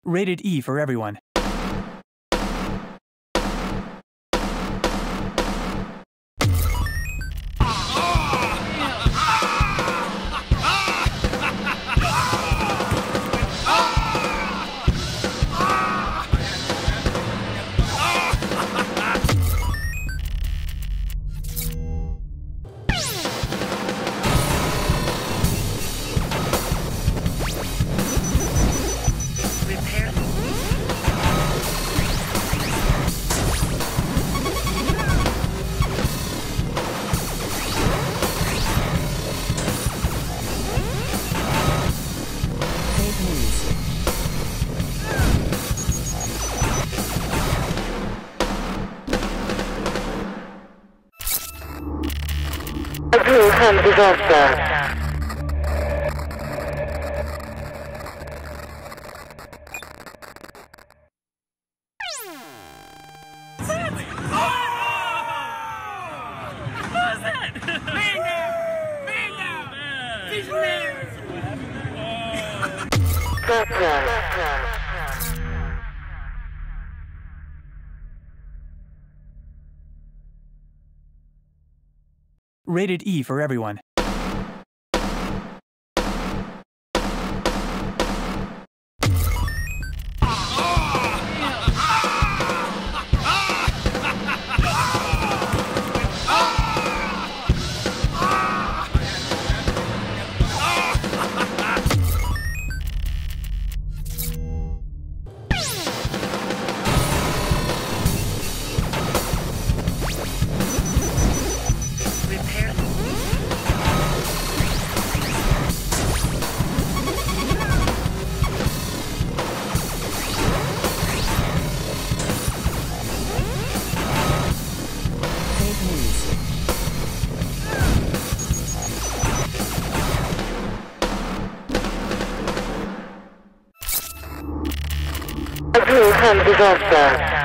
Rated E for everyone. Hand disaster. Rated E for everyone. Hand disaster.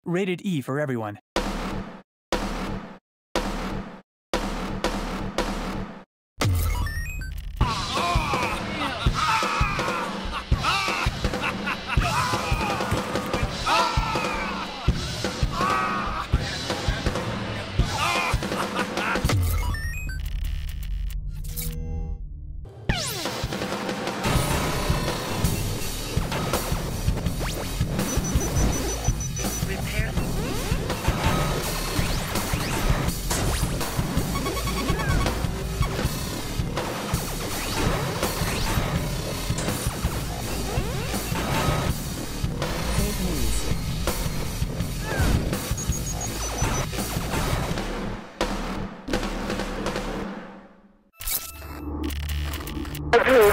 Rated E for everyone.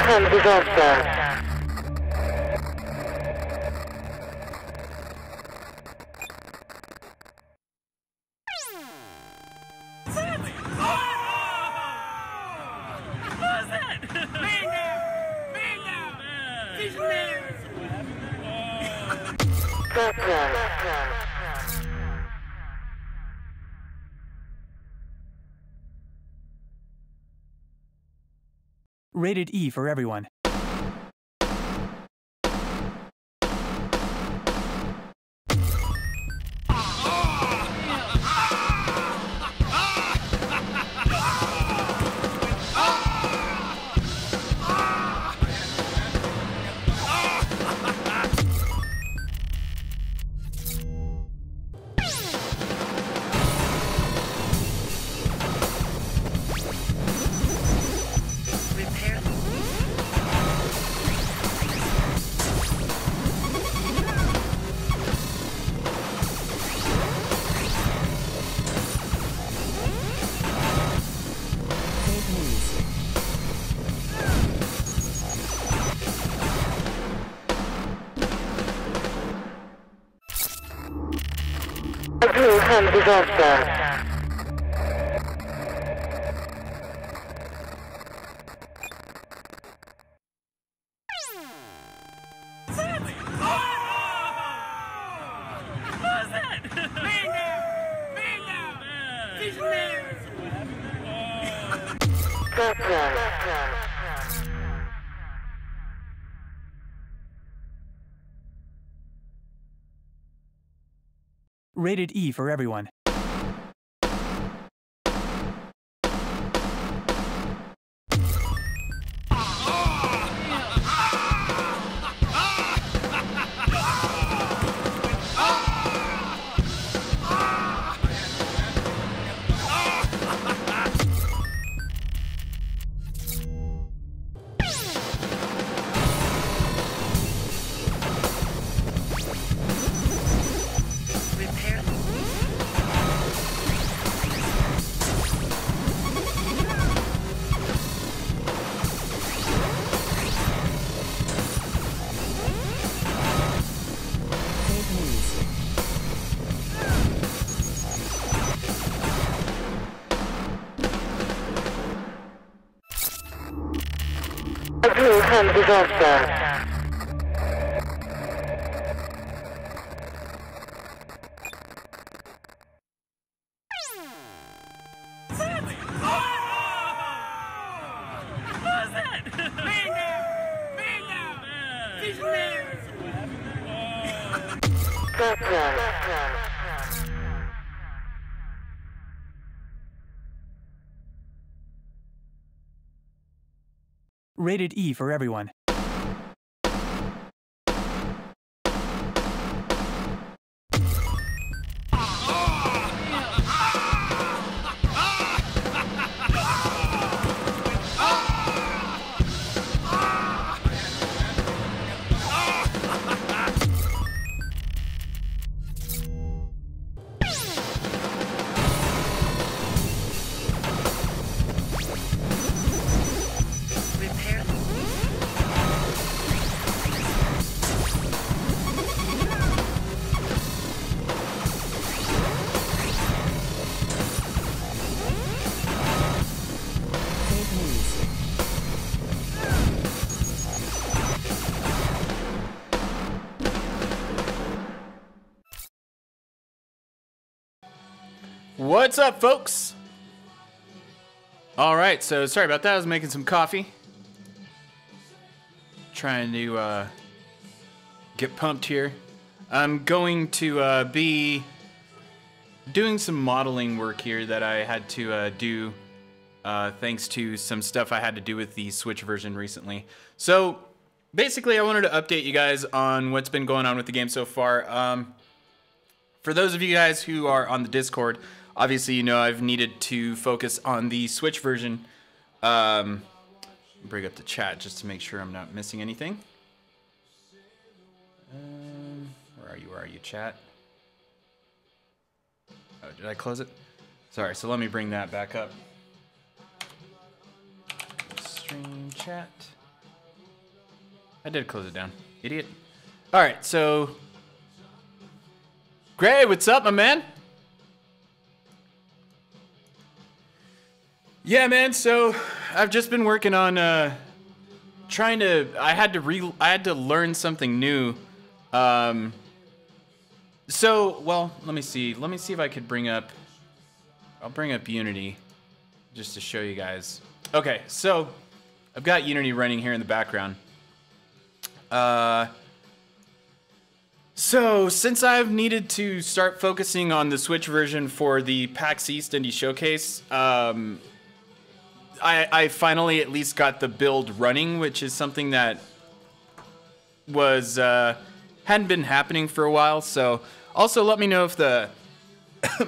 Hand disaster. Rated E for everyone. disaster. Rated E for everyone. A blue hand disaster. Rated E for everyone. What's up, folks? All right, so sorry about that. I was making some coffee. Trying to get pumped here. I'm going to be doing some modeling work here that I had to do thanks to some stuff I had to do with the Switch version recently. So basically, I wanted to update you guys on what's been going on with the game so far. For those of you guys who are on the Discord, obviously, you know I've needed to focus on the Switch version. Bring up the chat just to make sure I'm not missing anything. Where are you, chat? Oh, did I close it? Sorry, so let me bring that back up. Stream chat. I did close it down, idiot. All right, so Gray, what's up, my man? Yeah, man. So I've just been working on trying to. I had to learn something new. So well, let me see. Let me see if I could bring up. I'll bring up Unity, just to show you guys. Okay, so I've got Unity running here in the background. So since I've needed to start focusing on the Switch version for the PAX East Indie Showcase, I finally at least got the build running, which is something that was hadn't been happening for a while. So also let me know if the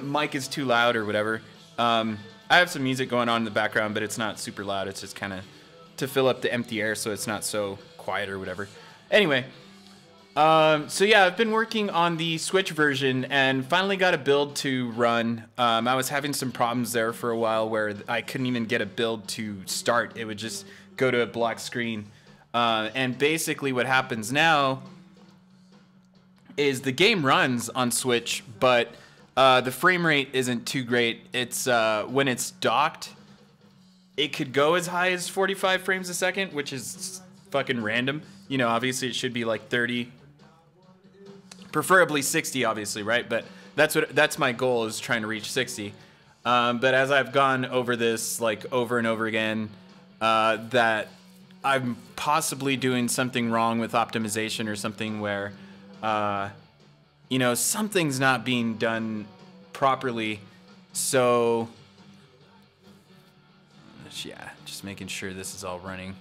mic is too loud or whatever. I have some music going on in the background, but it's not super loud. It's just kind of to fill up the empty air so it's not so quiet or whatever. Anyway, so yeah, I've been working on the Switch version and finally got a build to run. I was having some problems there for a while where I couldn't even get a build to start. It would just go to a black screen. And basically what happens now is the game runs on Switch, but The frame rate isn't too great. It's when it's docked, it could go as high as 45 frames a second, which is fucking random. You know, obviously it should be like 30, preferably 60, obviously, right? But that's my goal, is trying to reach 60. But as I've gone over this like over and over again, that I'm possibly doing something wrong with optimization or something where, you know, something's not being done properly. So, yeah, just making sure this is all running.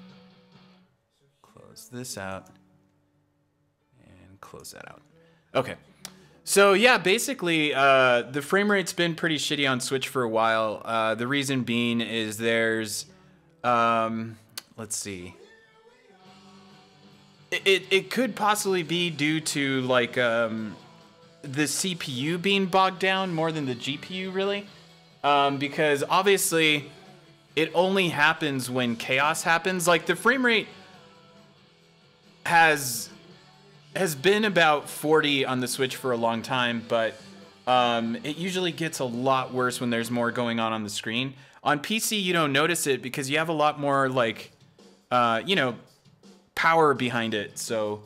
Close this out and close that out. Okay. So yeah, basically, the frame rate's been pretty shitty on Switch for a while. The reason being is there's, let's see. It could possibly be due to like the CPU being bogged down more than the GPU, really, because obviously it only happens when chaos happens. Like the frame rate has been about 40 on the Switch for a long time, but it usually gets a lot worse when there's more going on the screen. On PC, you don't notice it because you have a lot more like, you know, power behind it, so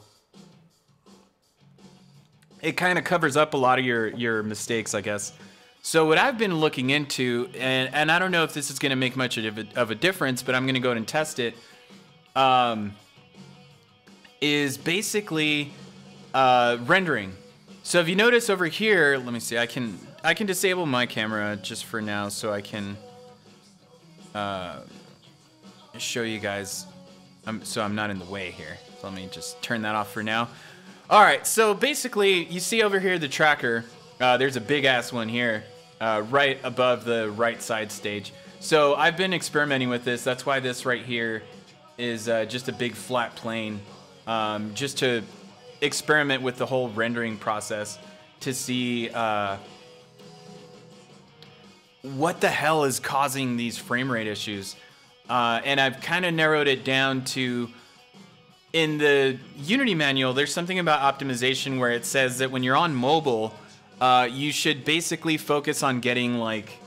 it kind of covers up a lot of your mistakes, I guess. So what I've been looking into, and I don't know if this is going to make much of a difference, but I'm going to go ahead and test it, is basically rendering. So if you notice over here, let me see, I can disable my camera just for now so I can show you guys. So I'm not in the way here. So let me just turn that off for now. All right, so basically, you see over here the tracker. There's a big-ass one here, right above the right side stage. So I've been experimenting with this. That's why this right here is just a big flat plane, just to experiment with the whole rendering process to see what the hell is causing these frame rate issues. And I've kind of narrowed it down to, in the Unity manual, there's something about optimization where it says that when you're on mobile, you should basically focus on getting like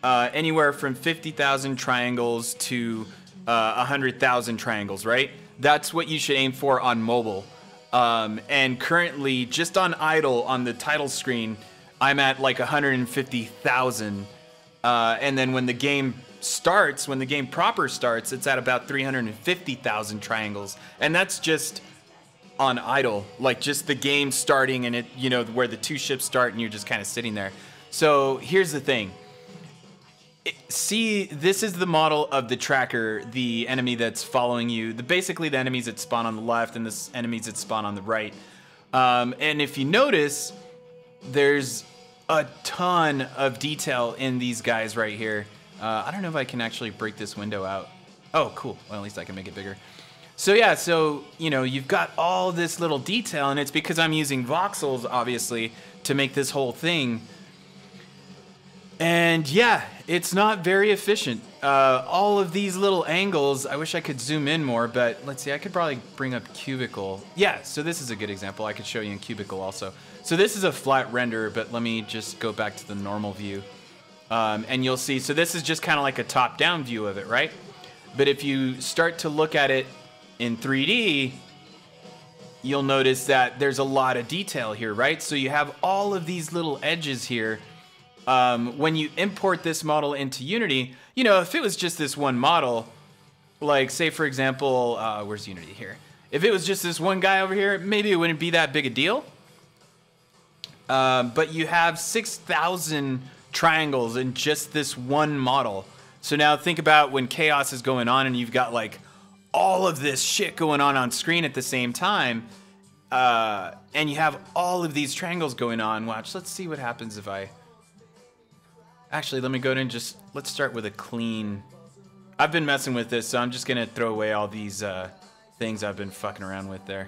anywhere from 50,000 triangles to 100,000 triangles, right? That's what you should aim for on mobile. And currently, just on idle on the title screen, I'm at like 150,000. And then when the game starts, when the game proper starts, it's at about 350,000 triangles, and that's just on idle, like just the game starting, and it, you know, where the two ships start and you're just kind of sitting there. So here's the thing. See, this is the model of the tracker, the enemy that's following you, basically the enemies that spawn on the left and the enemies that spawn on the right. And if you notice, there's a ton of detail in these guys right here. I don't know if I can actually break this window out. Oh, cool. Well, at least I can make it bigger. So yeah, so, you know, you've got all this little detail, and it's because I'm using voxels, obviously, to make this whole thing. And yeah, it's not very efficient. All of these little angles, I wish I could zoom in more, but let's see, I could probably bring up Cubicle. Yeah, so this is a good example. I could show you in Cubicle also. So this is a flat render, but let me just go back to the normal view. And you'll see, so this is just kind of like a top-down view of it, right? But if you start to look at it in 3D, you'll notice that there's a lot of detail here, right? So you have all of these little edges here. When you import this model into Unity, you know, if it was just this one model, like say for example, where's Unity here? If it was just this one guy over here, maybe it wouldn't be that big a deal. But you have 6,000 triangles in just this one model. So now think about when chaos is going on and you've got like all of this shit going on screen at the same time, and you have all of these triangles going on. Watch, let's see what happens if I... Actually, let me go ahead and just... Let's start with a clean... I've been messing with this, so I'm just going to throw away all these things I've been fucking around with there.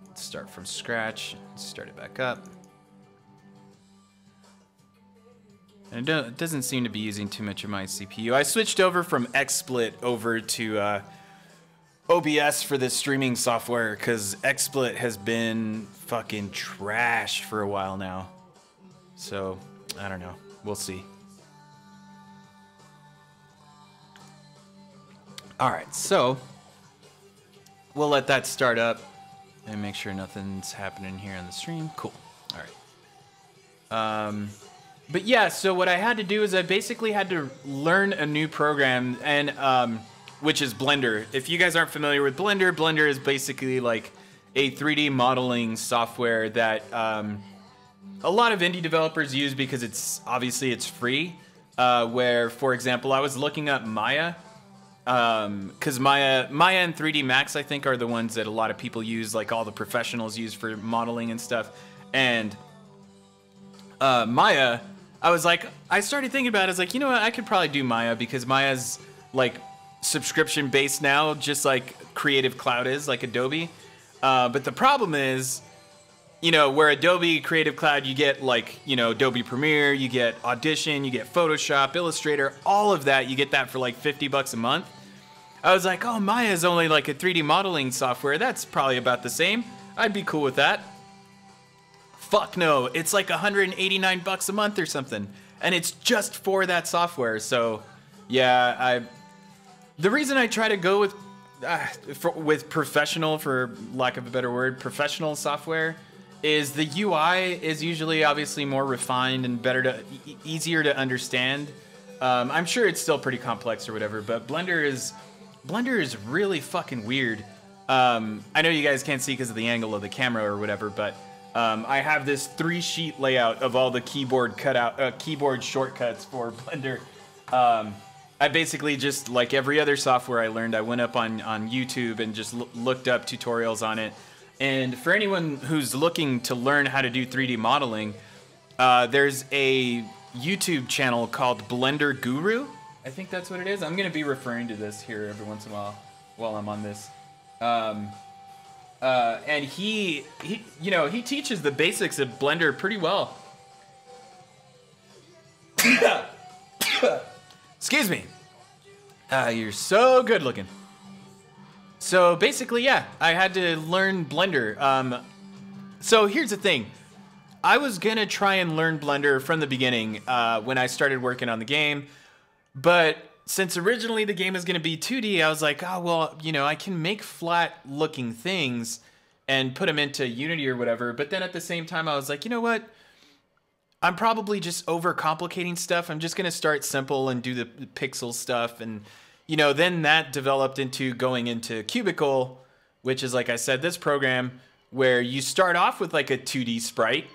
Let's start from scratch. Start it back up. And it doesn't seem to be using too much of my CPU. I switched over from XSplit over to OBS for this streaming software because XSplit has been fucking trash for a while now. So, I don't know. We'll see. Alright, so we'll let that start up and make sure nothing's happening here on the stream. Cool. Alright. But yeah, so what I had to do is I basically had to learn a new program, and which is Blender. If you guys aren't familiar with Blender, Blender is basically like a 3D modeling software that a lot of indie developers use because it's obviously it's free. Where, for example, I was looking up Maya, because Maya and 3D Max, I think, are the ones that a lot of people use, like all the professionals use for modeling and stuff. And Maya, I started thinking about it. I was like, you know what, I could probably do Maya because Maya's like subscription based now, just like Creative Cloud is, like Adobe. But the problem is, you know, where Adobe Creative Cloud, you get like, you know, Adobe Premiere, you get Audition, you get Photoshop, Illustrator, all of that. You get that for like $50 a month. I was like, oh, Maya is only like a 3D modeling software. That's probably about the same. I'd be cool with that. Fuck no, it's like $189 a month or something. And it's just for that software. So yeah, the reason I try to go with professional, for lack of a better word, professional software, is the UI is usually obviously more refined and easier to understand. I'm sure it's still pretty complex or whatever, but Blender is really fucking weird. I know you guys can't see because of the angle of the camera or whatever, but I have this 3-sheet layout of all the keyboard shortcuts for Blender. I basically just, like every other software I learned, I went up on YouTube and just looked up tutorials on it. And for anyone who's looking to learn how to do 3D modeling, there's a YouTube channel called Blender Guru. I think that's what it is. I'm going to be referring to this here every once in a while I'm on this. And he teaches the basics of Blender pretty well. Excuse me. You're so good looking. So basically, yeah, I had to learn Blender. So here's the thing. I was gonna try and learn Blender from the beginning when I started working on the game, but since originally the game is gonna be 2D, I was like, oh, well, you know, I can make flat looking things and put them into Unity or whatever. But then at the same time, I was like, you know what? I'm probably just overcomplicating stuff. I'm just gonna start simple and do the pixel stuff. And, you know, then that developed into going into Cubicle, which is, like I said, this program where you start off with like a 2D sprite,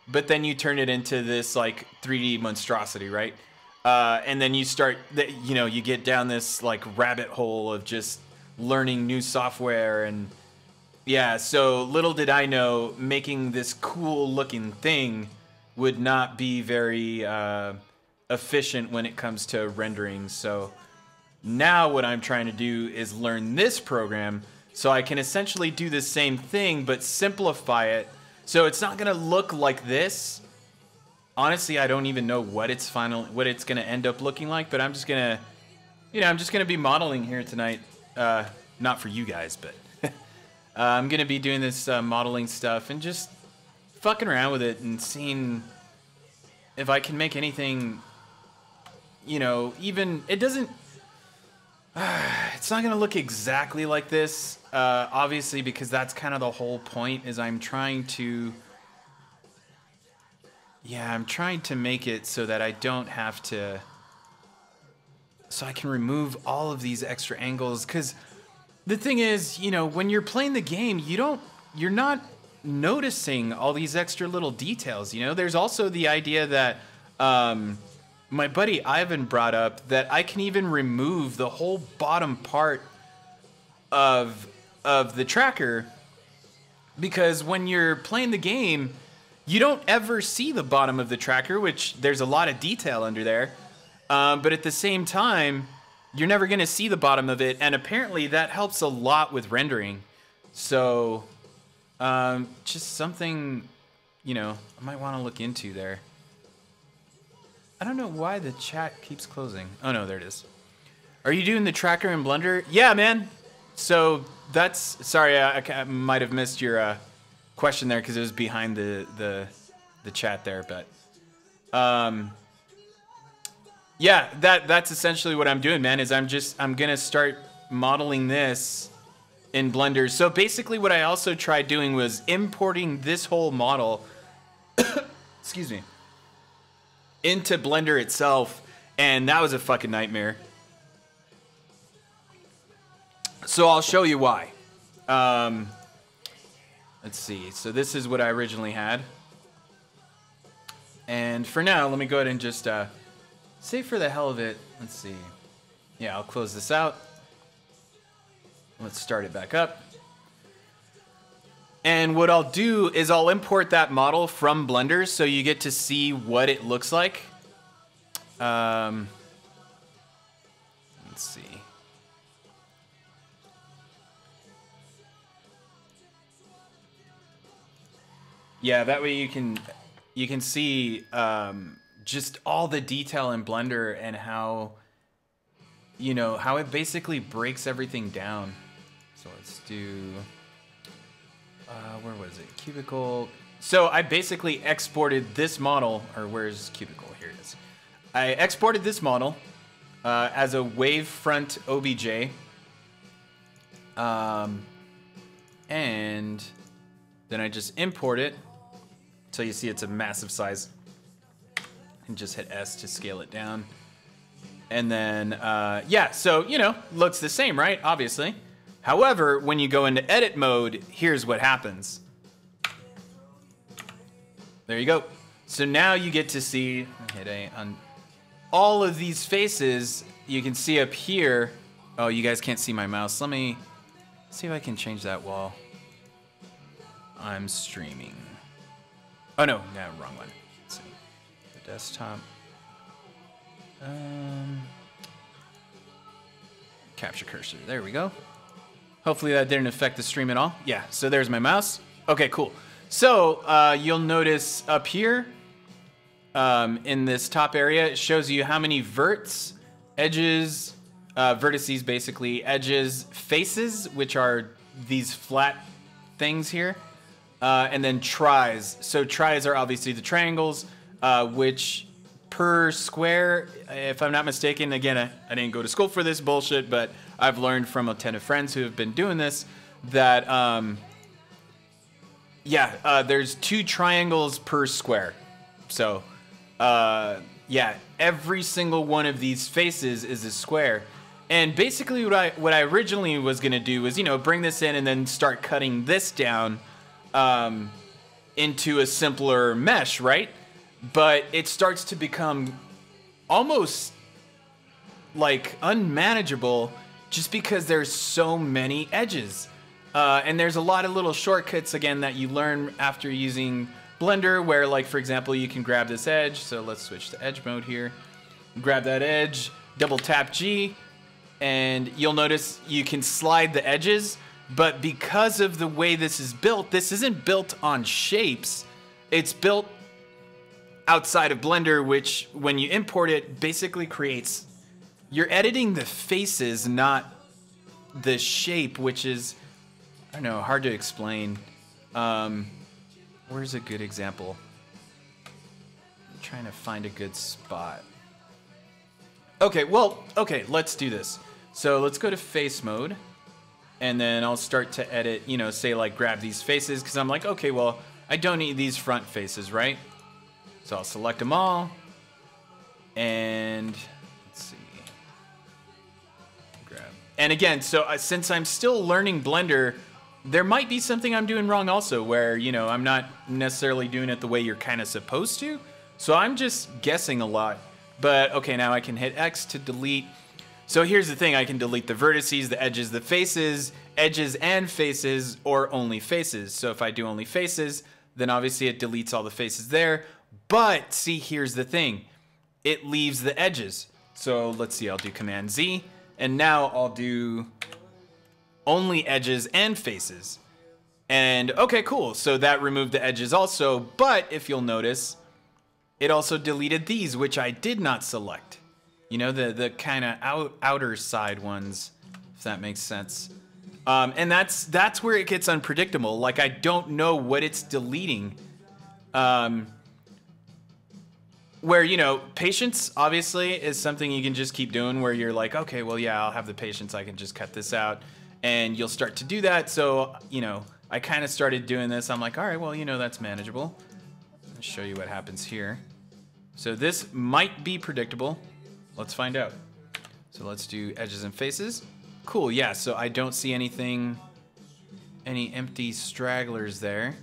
but then you turn it into this like 3D monstrosity, right? And then you start, you get down this like rabbit hole of just learning new software. And yeah, so little did I know, making this cool looking thing would not be very efficient when it comes to rendering. So now what I'm trying to do is learn this program so I can essentially do the same thing but simplify it so it's not gonna look like this. Honestly, I don't even know what it's gonna end up looking like, but I'm just gonna be modeling here tonight. Not for you guys, but I'm gonna be doing this modeling stuff and just fucking around with it and seeing if I can make anything, even, it doesn't, it's not gonna look exactly like this, obviously, because that's kind of the whole point, is I'm trying to make it so that I don't have to, so I can remove all of these extra angles, because the thing is, when you're playing the game, you're not noticing all these extra little details. There's also the idea that my buddy Ivan brought up, that I can even remove the whole bottom part of the tracker, because when you're playing the game, you don't ever see the bottom of the tracker, which there's a lot of detail under there, but at the same time, you're never going to see the bottom of it, and apparently that helps a lot with rendering. So just something, I might want to look into there. I don't know why the chat keeps closing. Oh, no, there it is. Are you doing the tracker in Blender? Yeah, man. So that's, sorry, I might have missed your question there because it was behind the chat there. But Yeah, that's essentially what I'm doing, man, is I'm gonna start modeling this in Blender. So basically what I also tried doing was importing this whole model, excuse me, into Blender itself, and that was a fucking nightmare. So I'll show you why. Let's see, so this is what I originally had. And for now, let me go ahead and just, say for the hell of it, let's see. Yeah, I'll close this out. Let's start it back up. And what I'll do is I'll import that model from Blender so you get to see what it looks like. Let's see. Yeah, that way you can see just all the detail in Blender and how, you know, how it basically breaks everything down. So let's do, where was it? Cubicle. So I basically exported this model, or where's Cubicle? Here it is. I exported this model as a wavefront OBJ. And then I just import it. So you see it's a massive size. And just hit S to scale it down. And then, yeah, so, you know, looks the same, right? Obviously. However, when you go into edit mode, here's what happens. There you go. So now you get to see, hit A on all of these faces. You can see up here. Oh, you guys can't see my mouse. Let me see if I can change that while I'm streaming. Oh, no, wrong one. Let's see. The desktop. Capture cursor. There we go. Hopefully that didn't affect the stream at all. Yeah, so there's my mouse. Okay, cool. So you'll notice up here in this top area, it shows you how many verts, edges, vertices basically, edges, faces, which are these flat things here, and then tries. So tries are obviously the triangles, which per square, if I'm not mistaken, again, I didn't go to school for this bullshit, but I've learned from a ton of friends who have been doing this that, there's 2 triangles per square. So, yeah, every single one of these faces is a square. And basically what I originally was going to do was, you know, bring this in and then start cutting this down into a simpler mesh, right? But it starts to become almost like unmanageable just because there's so many edges. And there's a lot of little shortcuts, again, that you learn after using Blender, where, like, for example, you can grab this edge. So let's switch to edge mode here. Grab that edge, double tap G, and you'll notice you can slide the edges. But because of the way this is built, this isn't built on shapes. It's built outside of Blender, which when you import it, basically creates, you're editing the faces, not the shape, which is, I don't know, hard to explain. Where's a good example? I'm trying to find a good spot. Okay, well, okay, let's do this. So let's go to face mode, and then I'll start to edit, you know, say like grab these faces, because I'm like, okay, well, I don't need these front faces, right? So I'll select them all, and let's see, grab. And again, so since I'm still learning Blender, there might be something I'm doing wrong also, where, you know, I'm not necessarily doing it the way you're kind of supposed to. So I'm just guessing a lot. But okay, now I can hit X to delete. So here's the thing, I can delete the vertices, the edges, the faces, edges and faces, or only faces. So if I do only faces, then obviously it deletes all the faces there. But see, here's the thing, it leaves the edges. So let's see, I'll do Command Z, and now I'll do only edges and faces. And okay, cool, so that removed the edges also, but if you'll notice, it also deleted these, which I did not select. You know, the kind of outer side ones, if that makes sense. And that's where it gets unpredictable. Like, I don't know what it's deleting. where, you know, patience obviously is something you can just keep doing where you're like, okay, well, yeah, I'll have the patience. I can just cut this out and you'll start to do that. So, you know, I kind of started doing this. I'm like, all right, well, you know, that's manageable. I'll show you what happens here. So this might be predictable. Let's find out. So let's do edges and faces. Cool, yeah, so I don't see anything, any empty stragglers there.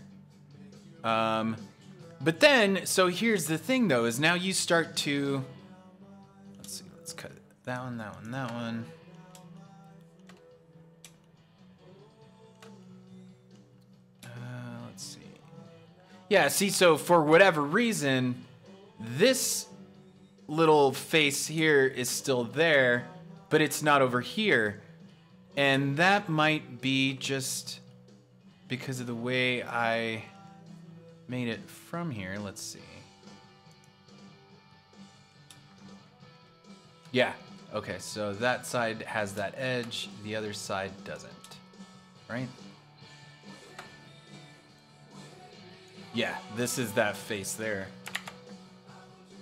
But then, so here's the thing though, is now you start to, let's see, let's cut that one, that one, that one. Let's see. Yeah, see, so for whatever reason, this little face here is still there, but it's not over here. And that might be just because of the way I made it from here. Let's see. Yeah, okay, so that side has that edge, the other side doesn't, right? Yeah, this is that face there,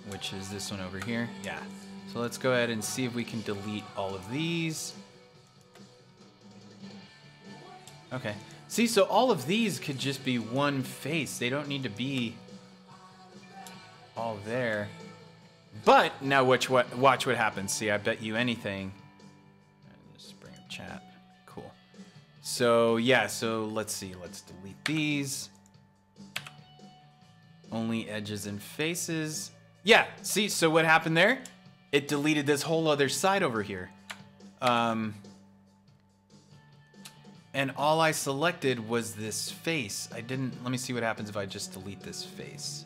which is this one over here. Yeah, so let's go ahead and see if we can delete all of these. Okay, see, so all of these could just be one face. They don't need to be all there. But now watch what happens. See, I bet you anything. Just bring up chat. Cool. So yeah, so let's see. Let's delete these. Only edges and faces. Yeah, see, so what happened there? It deleted this whole other side over here. And all I selected was this face. I didn't, let me see what happens if I just delete this face.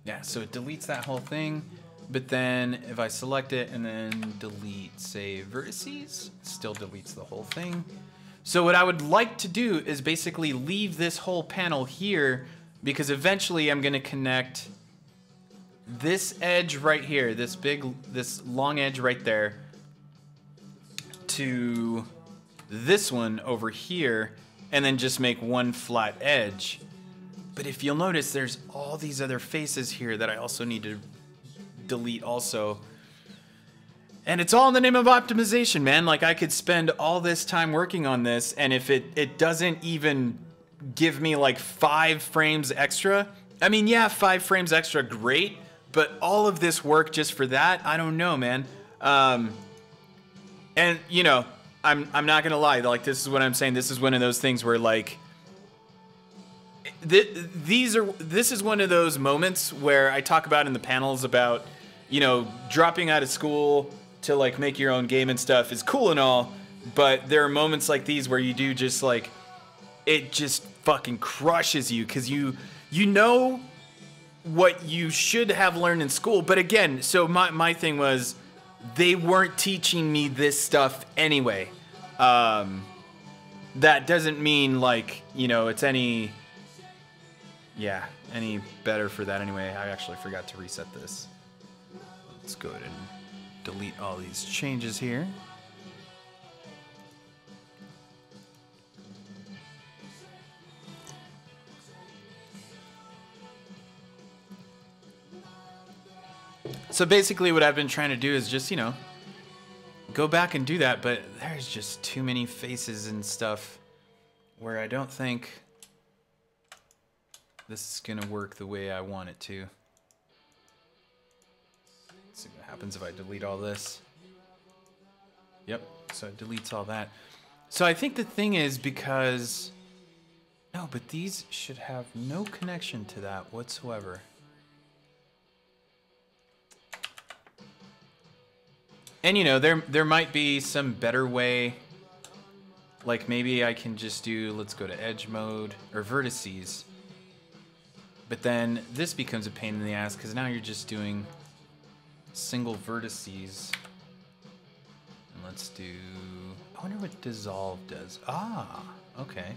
Yeah, so it deletes that whole thing, but then if I select it and then delete, say, vertices, it still deletes the whole thing. So what I would like to do is basically leave this whole panel here, because eventually I'm gonna connect this edge right here, this long edge right there, to this one over here, and then just make one flat edge. But if you'll notice, there's all these other faces here that I also need to delete also. And it's all in the name of optimization, man. Like, I could spend all this time working on this, and if it doesn't even give me like 5 frames extra, I mean, yeah, 5 frames extra, great, but all of this work just for that, I don't know, man. And, you know, I'm not gonna lie, like, this is what I'm saying. This is one of those things where, like, this is one of those moments where I talk about in the panels about, you know, dropping out of school to like make your own game and stuff is cool and all, but there are moments like these where you do just like, it just fucking crushes you, because you know what you should have learned in school. But again, so my thing was, they weren't teaching me this stuff anyway. That doesn't mean like, you know, it's any better for that anyway. I actually forgot to reset this. Let's go ahead and delete all these changes here. So basically what I've been trying to do is just, you know, go back and do that, but there's just too many faces and stuff where I don't think this is gonna work the way I want it to. Let's see what happens if I delete all this. Yep, so it deletes all that. So I think the thing is, because, no, but these should have no connection to that whatsoever. And you know, there might be some better way, like maybe I can just do, let's go to edge mode, or vertices. But then this becomes a pain in the ass, because now you're just doing single vertices. And let's do, I wonder what dissolve does. Ah, okay.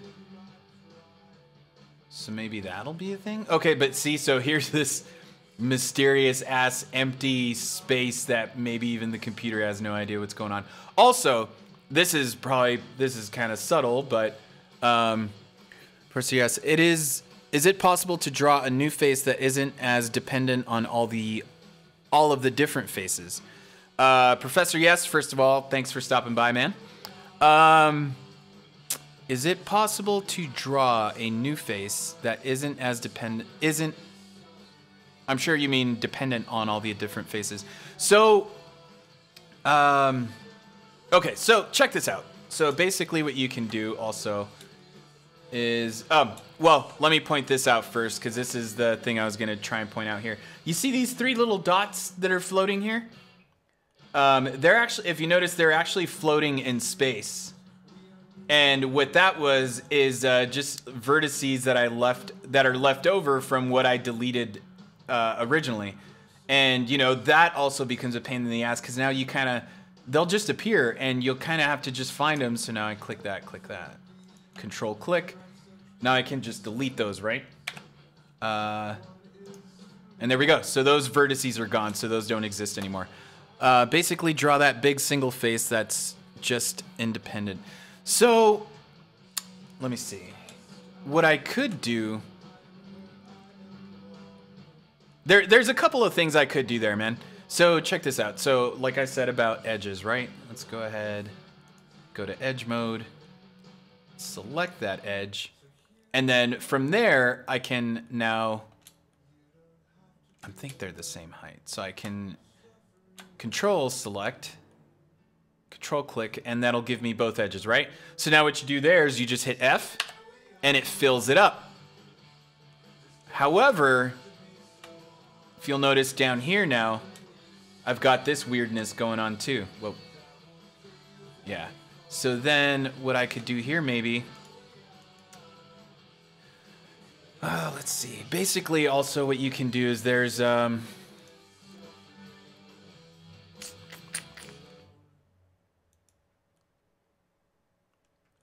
So maybe that'll be a thing? Okay, but see, so here's this mysterious ass empty space that maybe even the computer has no idea what's going on. Also, this is kind of subtle, but first, yes, it is Is it possible to draw a new face that isn't as dependent on all of the different faces? Professor, yes. First of all, thanks for stopping by, man. Is it possible to draw a new face that isn't as dependent? I'm sure you mean dependent on all the different faces. So, okay. So check this out. So basically, what you can do also is, well, let me point this out first, because this is the thing I was going to try and point out here. You see these 3 little dots that are floating here? They're actually, if you notice, they're actually floating in space. And what that is just vertices that are left over from what I deleted originally. And, you know, that also becomes a pain in the ass, because now you they'll just appear, and you'll kind of have to just find them. So now I click that, Control click. Now I can just delete those, right? And there we go. So those vertices are gone, so those don't exist anymore. Basically draw that big single face that's just independent. So let me see. What I could do, there's a couple of things I could do there, man. So check this out. So like I said about edges, right? Let's go ahead, go to edge mode, select that edge, and then from there I can now, I think they're the same height, so I can control select, control click, and that'll give me both edges, right? So now what you do there is you just hit F and it fills it up. However, if you'll notice down here now, I've got this weirdness going on too. Whoa. Yeah. So then what I could do here maybe, let's see. Basically also what you can do is there's, okay,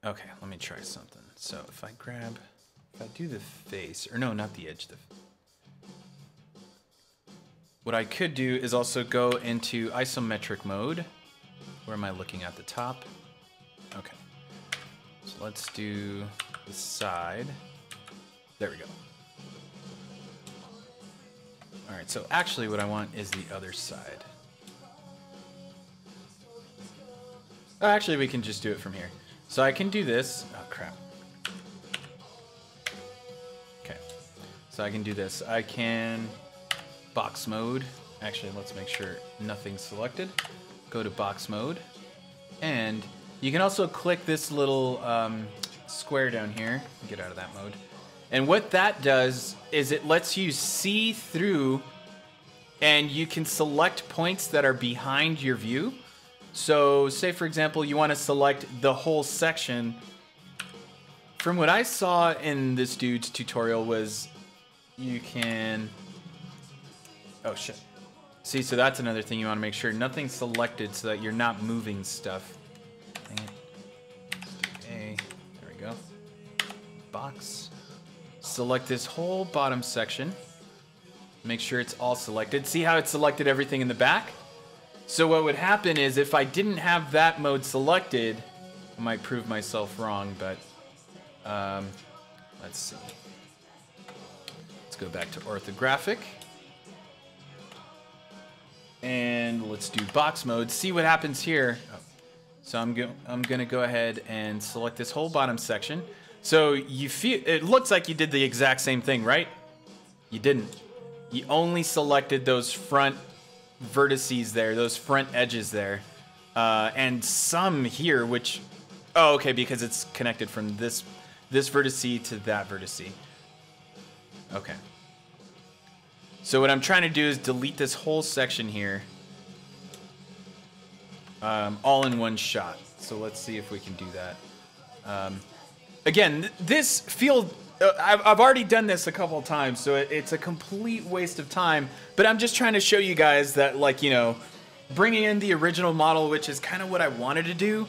let me try something. So if I do the face, or no, not the edge, what I could do is also go into isometric mode. Where am I looking at the top? Okay. So let's do the side. There we go. All right, so actually what I want is the other side. Oh, actually, we can just do it from here. So I can do this. Oh, crap. Okay. So I can do this. I can box mode. Actually, let's make sure nothing's selected. Go to box mode. And you can also click this little square down here. Get out of that mode. And what that does is it lets you see through, and you can select points that are behind your view. So say, for example, you want to select the whole section. From what I saw in this dude's tutorial was you can... Oh, shit. See, so that's another thing you want to make sure. Nothing's selected so that you're not moving stuff. Dang it. Let's do A. There we go. Box. Select this whole bottom section. Make sure it's all selected. See how it selected everything in the back? So what would happen is if I didn't have that mode selected, I might prove myself wrong, but let's see. Let's go back to orthographic. And let's do box mode. See what happens here. Oh. So I'm gonna go ahead and select this whole bottom section. So you feel, it looks like you did the exact same thing, right? You didn't. You only selected those front vertices there, those front edges there, and some here, which, oh, okay, because it's connected from this vertice to that vertice. Okay. So what I'm trying to do is delete this whole section here, all in one shot. So let's see if we can do that. Again, this field, I've already done this a couple of times, so it's a complete waste of time. But I'm just trying to show you guys that, like, you know, bringing in the original model, which is kind of what I wanted to do,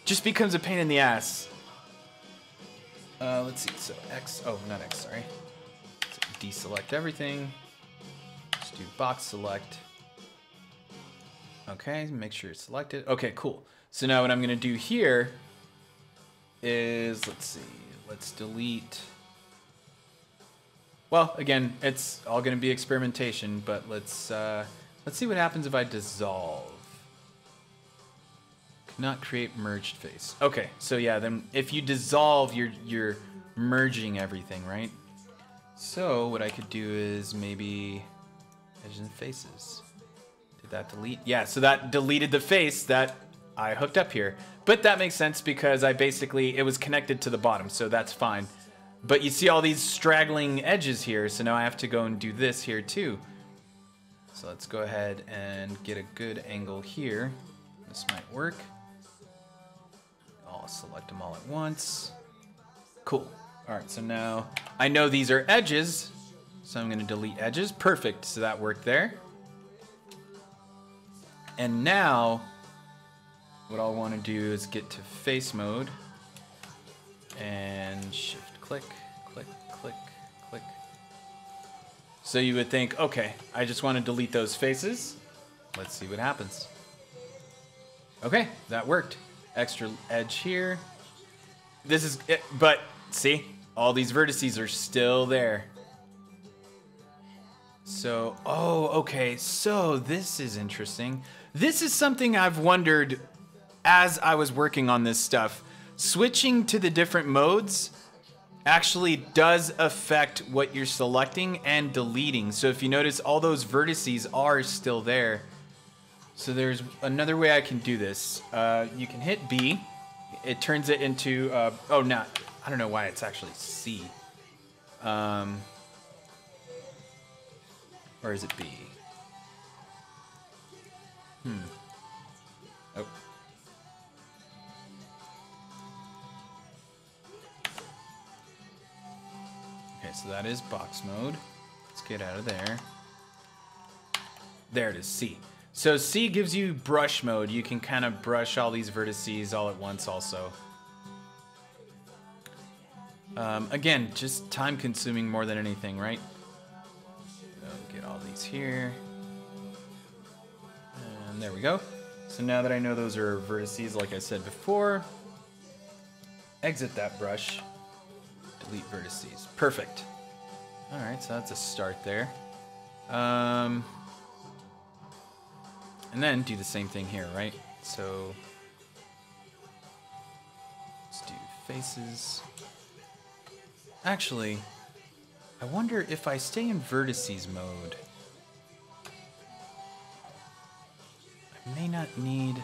just becomes a pain in the ass. Let's see. So X. Oh, not X. Sorry. So deselect everything. Let's do box select. Okay, make sure it's selected. Okay, cool. So now what I'm going to do here is, let's see, let's delete Well, again, it's all going to be experimentation, but let's see what happens if I dissolve. Cannot create merged face. Okay, so yeah, then if you dissolve, you're merging everything, right? So what I could do is maybe edges and faces. Did that delete? Yeah, so that deleted the face that I hooked up here. But that makes sense because it was connected to the bottom, so that's fine. But you see all these straggling edges here, so now I have to go and do this here too. So let's go ahead and get a good angle here. This might work. I'll select them all at once. Cool. All right, so now I know these are edges, so I'm going to delete edges. Perfect, so that worked there. And now what I'll want to do is get to face mode and shift click, click, click, click. So you would think, okay, I just want to delete those faces. Let's see what happens. Okay, that worked. Extra edge here. This is it, but see, all these vertices are still there. So, oh, okay, so this is interesting. This is something I've wondered as I was working on this stuff. Switching to the different modes actually does affect what you're selecting and deleting. So if you notice, all those vertices are still there. So there's another way I can do this. You can hit B. It turns it into, oh, no, I don't know why it's actually C. Or is it B? Oh. Okay, so that is box mode. Let's get out of there. There it is, C. So C gives you brush mode. You can kind of brush all these vertices all at once also. Again, just time consuming more than anything, right? So get all these here. And there we go. So now that I know those are vertices, like I said before, exit that brush, delete vertices. Perfect. All right, so that's a start there. And then do the same thing here, right? So let's do faces. Actually, I wonder if I stay in vertices mode, I may not need,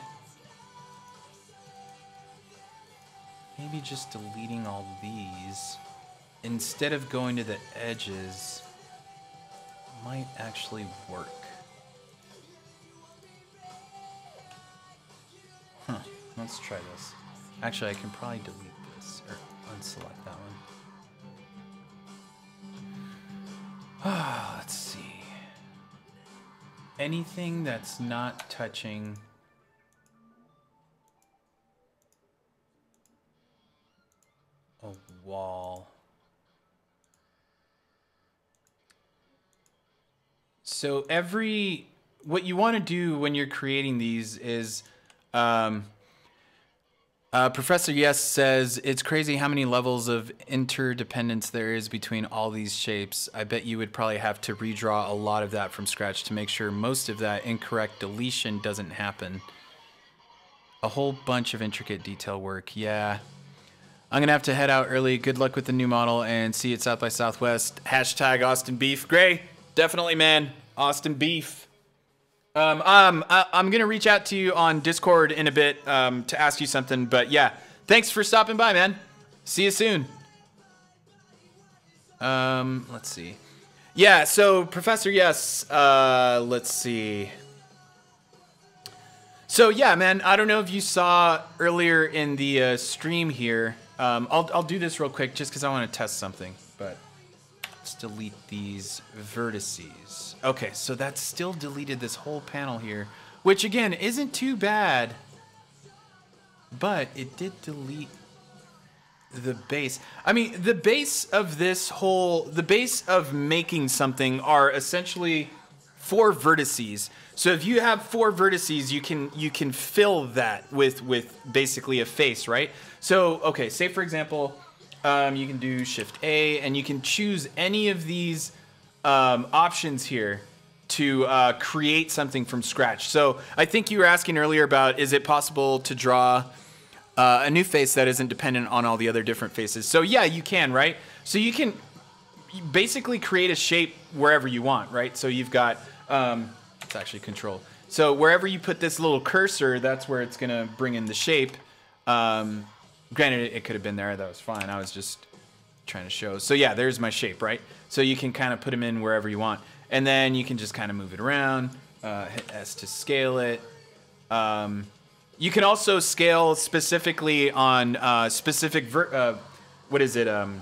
maybe just deleting all these instead of going to the edges might actually work. Huh, let's try this. Actually, I can probably delete this or unselect that one. Let's see. Anything that's not touching a wall. So what you want to do when you're creating these is, Professor Yes says, it's crazy how many levels of interdependence there is between all these shapes. I bet you would probably have to redraw a lot of that from scratch to make sure most of that incorrect deletion doesn't happen. A whole bunch of intricate detail work, yeah. I'm gonna have to head out early. Good luck with the new model and see you at South by Southwest. Hashtag Austin Beef. Gray, definitely, man. Austin Beef. I'm gonna reach out to you on Discord in a bit to ask you something, but yeah, thanks for stopping by, man. See you soon. Let's see. Yeah, so Professor Yes, let's see. So yeah, man, I don't know if you saw earlier in the stream here. I'll do this real quick just because I want to test something, but let's delete these vertices. Okay, so that still deleted this whole panel here, which again isn't too bad, but it did delete the base. I mean, the base of making something are essentially 4 vertices. So if you have 4 vertices, you can fill that with basically a face, right? So okay, say for example, You can do Shift A, and you can choose any of these options here to create something from scratch. So I think you were asking earlier about, is it possible to draw a new face that isn't dependent on all the other different faces? So yeah, you can, right? So you can basically create a shape wherever you want, right? So you've got, it's actually Control. So wherever you put this little cursor, that's where it's gonna bring in the shape. Granted, it could have been there, that was fine. I was just trying to show. So yeah, there's my shape, right? So you can kind of put them in wherever you want. And then you can just kind of move it around, hit S to scale it. You can also scale specifically on specific, what is it? God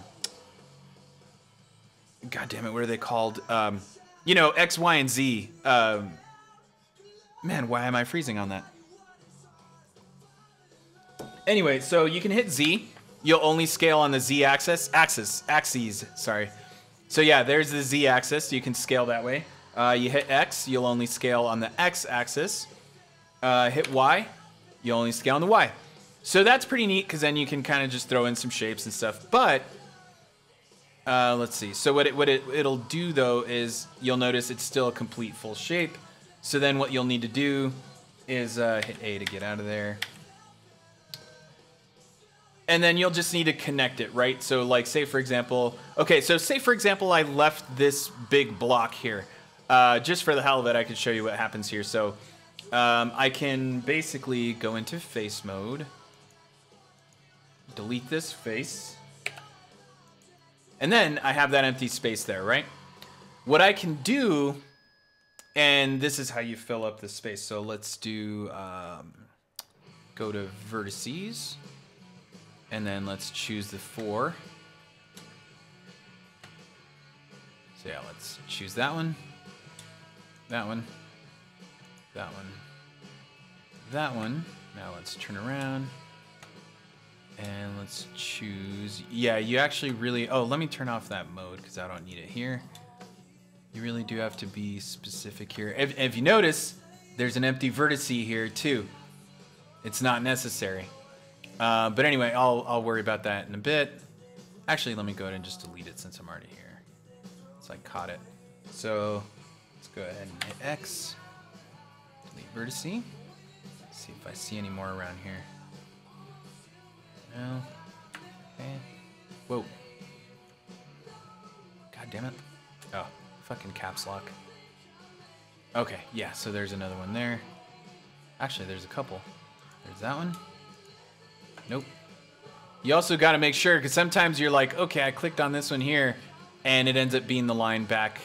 damn it, what are they called? You know, X, Y, and Z. Man, why am I freezing on that? Anyway, so you can hit Z. You'll only scale on the Z axis, sorry. So yeah, there's the Z axis. You can scale that way. You hit X, you'll only scale on the X axis. Hit Y, you only scale on the Y. So that's pretty neat, because then you can kind of just throw in some shapes and stuff. But let's see. So what it'll do though is you'll notice it's still a complete full shape. So then what you'll need to do is hit A to get out of there. And then you'll just need to connect it, right? So like, say for example, okay, so say for example, I left this big block here. Just for the hell of it, I can show you what happens here. So I can basically go into face mode, delete this face, and then I have that empty space there, right? What I can do, and this is how you fill up the space. So let's do, go to vertices. And then let's choose the 4. So yeah, let's choose that one, that one, that one, that one. Now let's turn around and let's choose, yeah, you actually really, oh, let me turn off that mode because I don't need it here. You really do have to be specific here. If you notice, there's an empty vertex here too. It's not necessary. But anyway, I'll worry about that in a bit. Actually, let me go ahead and just delete it since I'm already here. So I caught it. So let's go ahead and hit X. Delete vertex. See if I see any more around here. No. Okay. Whoa. God damn it. Oh, fucking caps lock. Okay, yeah, so there's another one there. Actually, there's a couple. There's that one. Nope. You also got to make sure, because sometimes you're like, okay, I clicked on this one here, and it ends up being the line back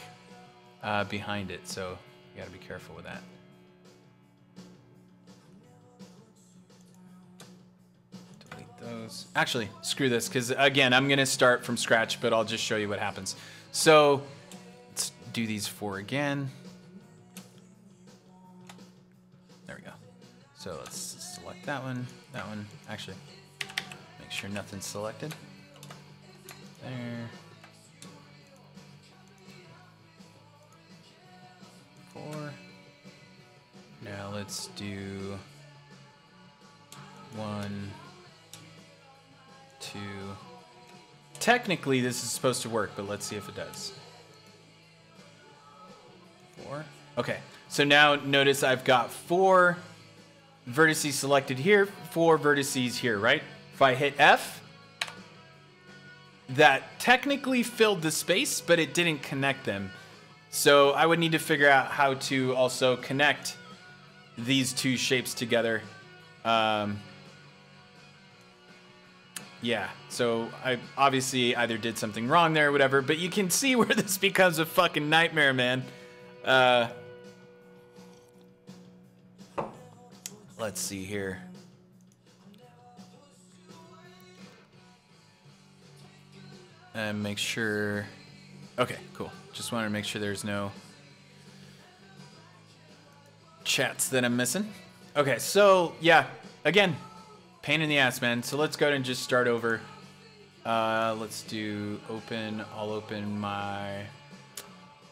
behind it. So you got to be careful with that. Delete those. Actually, screw this, because again, I'm going to start from scratch, but I'll just show you what happens. So let's do these 4 again. There we go. So let's select that one, that one. Actually, make sure nothing's selected. There. 4. Now let's do 1, 2. Technically, this is supposed to work, but let's see if it does. 4. Okay, so now notice I've got 4 vertices selected here, 4 vertices here, right? If I hit F, that technically filled the space, but it didn't connect them. So I would need to figure out how to also connect these 2 shapes together. Yeah, so I obviously either did something wrong there or whatever, but you can see where this becomes a fucking nightmare, man. Let's see here. And make sure. Okay, cool. Just wanted to make sure there's no chats that I'm missing. Okay, so yeah, again, pain in the ass, man. So let's go ahead and just start over. Let's do open. I'll open my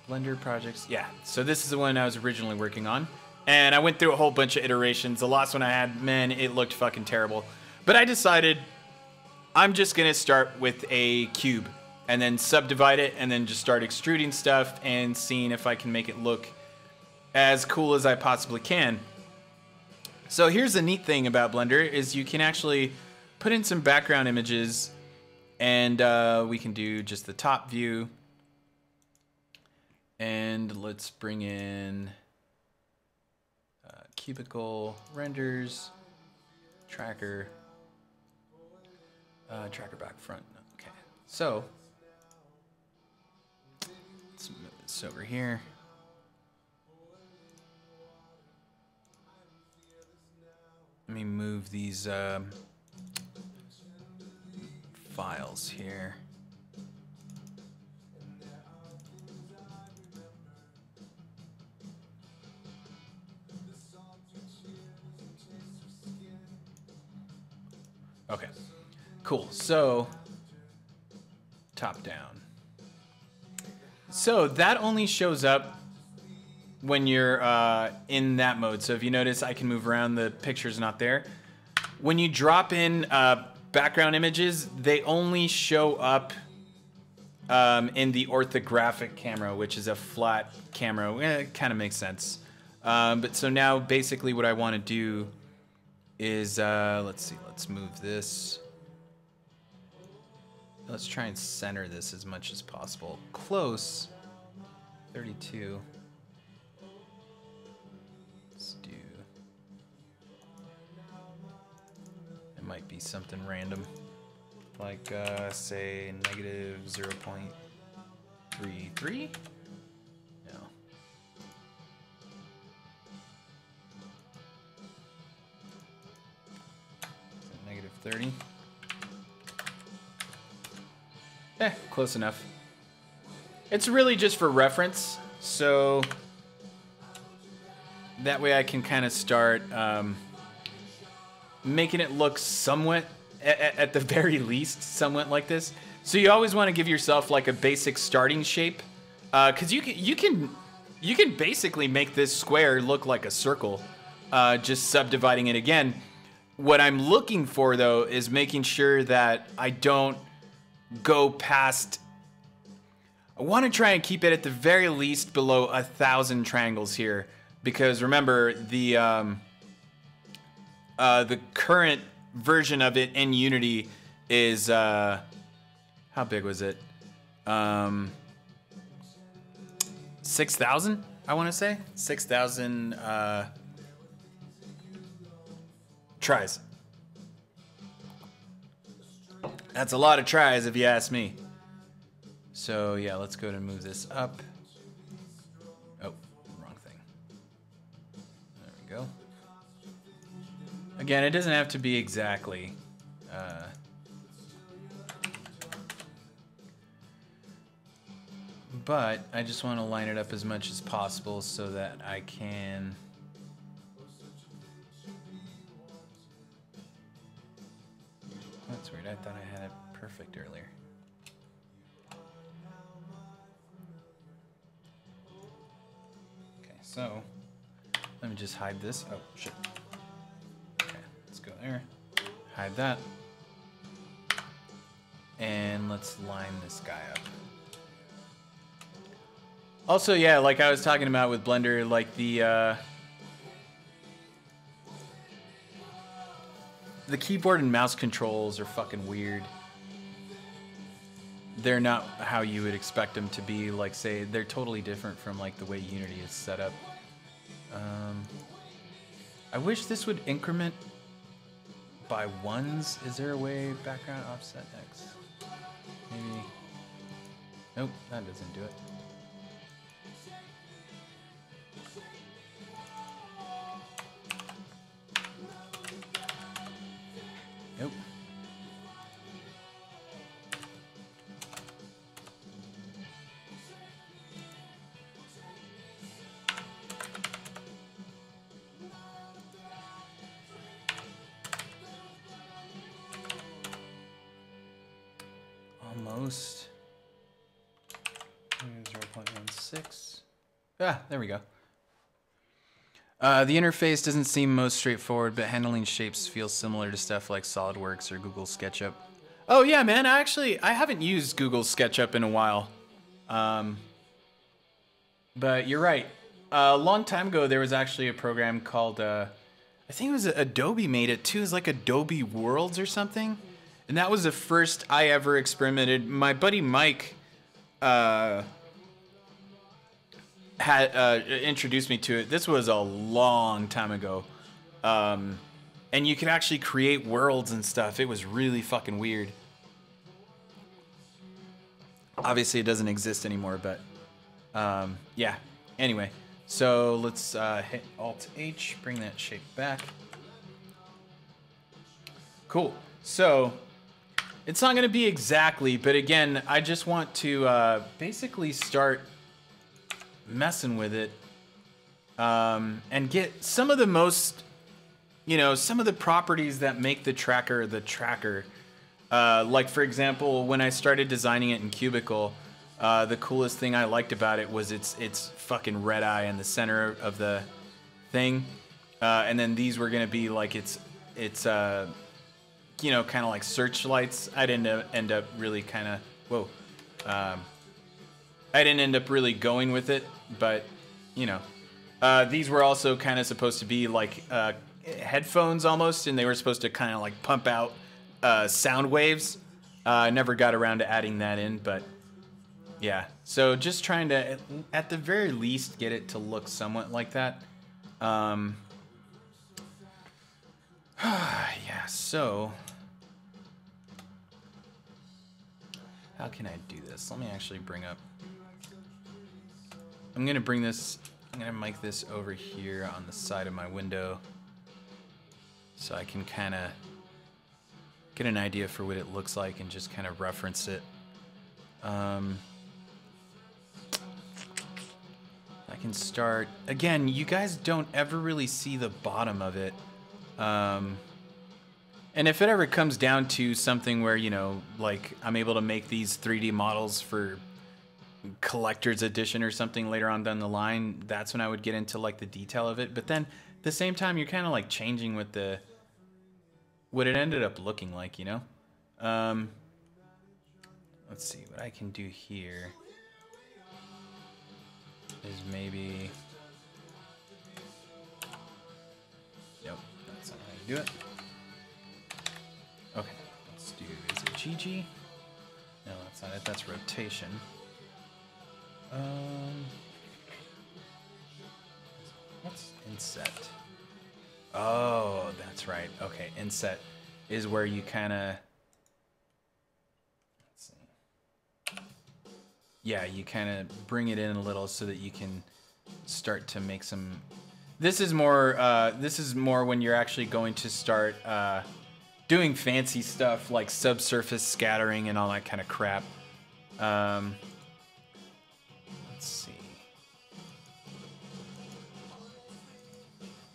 Blender projects. Yeah, so this is the one I was originally working on. And I went through a whole bunch of iterations. The last one I had, man, it looked fucking terrible. But I decided I'm just gonna start with a cube and then subdivide it and then just start extruding stuff and seeing if I can make it look as cool as I possibly can. So here's the neat thing about Blender is you can actually put in some background images, and we can do just the top view. And let's bring in cubicle renders, tracker, tracker back front. Okay, so let's move this over here. Let me move these files here. Okay, cool. So, top down. So that only shows up when you're in that mode. So if you notice, I can move around, the picture's not there. When you drop in background images, they only show up in the orthographic camera, which is a flat camera. It kind of makes sense. But so now basically what I want to do is, let's see, let's move this. Let's try and center this as much as possible. Close, 32. Let's do, it might be something random. Like, say, negative 0.33? No. Negative 30. Close enough. It's really just for reference, so that way I can kind of start making it look somewhat, at the very least, somewhat like this. So you always want to give yourself like a basic starting shape, because you can basically make this square look like a circle, just subdividing it again. What I'm looking for though is making sure that I don't go past. I want to try and keep it at the very least below 1,000 triangles here, because remember the current version of it in Unity is how big was it? 6,000, I want to say 6,000 tries. That's a lot of tries if you ask me. So yeah, let's go ahead and move this up. Oh, wrong thing. There we go. Again, it doesn't have to be exactly. But I just want to line it up as much as possible so that I can. That's weird. I thought I had it perfect earlier. Okay, so let me just hide this. Oh, shit. Okay, let's go there. Hide that. And let's line this guy up. Also, yeah, like I was talking about with Blender, like the keyboard and mouse controls are fucking weird. They're not how you would expect them to be. Like, say, they're totally different from like the way Unity is set up. I wish this would increment by ones. Is there a way background offset X? Maybe. Nope, that doesn't do it. Nope. Almost. 0.16. Ah, there we go. The interface doesn't seem most straightforward, but handling shapes feels similar to stuff like SolidWorks or Google SketchUp. Oh yeah, man. I haven't used Google SketchUp in a while. But you're right. A long time ago, there was actually a program called, I think it was Adobe made it too. It was like Adobe Worlds or something. And that was the first I ever experimented. My buddy Mike had introduced me to it. This was a long time ago. And you could actually create worlds and stuff. It was really fucking weird. Obviously, it doesn't exist anymore, but yeah. Anyway, so let's hit Alt-H, bring that shape back. Cool. So it's not going to be exactly, but again, I just want to basically start messing with it and get some of the most, you know, some of the properties that make the tracker the tracker. Like, for example, when I started designing it in Cubicle, the coolest thing I liked about it was its fucking red eye in the center of the thing. And then these were going to be like its you know, kind of like searchlights. I didn't end up really kind of, whoa. I didn't end up really going with it, but, you know. These were also kind of supposed to be like headphones almost, and they were supposed to kind of like pump out sound waves. I never got around to adding that in, but yeah. So just trying to, at the very least, get it to look somewhat like that. Yeah, so how can I do this? Let me actually bring up, I'm gonna bring this, I'm gonna mic this over here on the side of my window so I can kind of get an idea for what it looks like and just kind of reference it. I can start, again, you guys don't ever really see the bottom of it. And if it ever comes down to something where, you know, like I'm able to make these 3D models for collector's edition or something later on down the line, that's when I would get into like the detail of it. But then at the same time, you're kind of like changing with the, what it ended up looking like, you know? Let's see, what I can do here is maybe, nope, that's not how you do it. Okay, let's do, is it GG? No, that's not it, that's rotation. What's inset? Oh, that's right. Okay, inset is where you kind of, let's see. Yeah, you kind of bring it in a little so that you can start to make some. This is more when you're actually going to start doing fancy stuff like subsurface scattering and all that kind of crap. Let's see.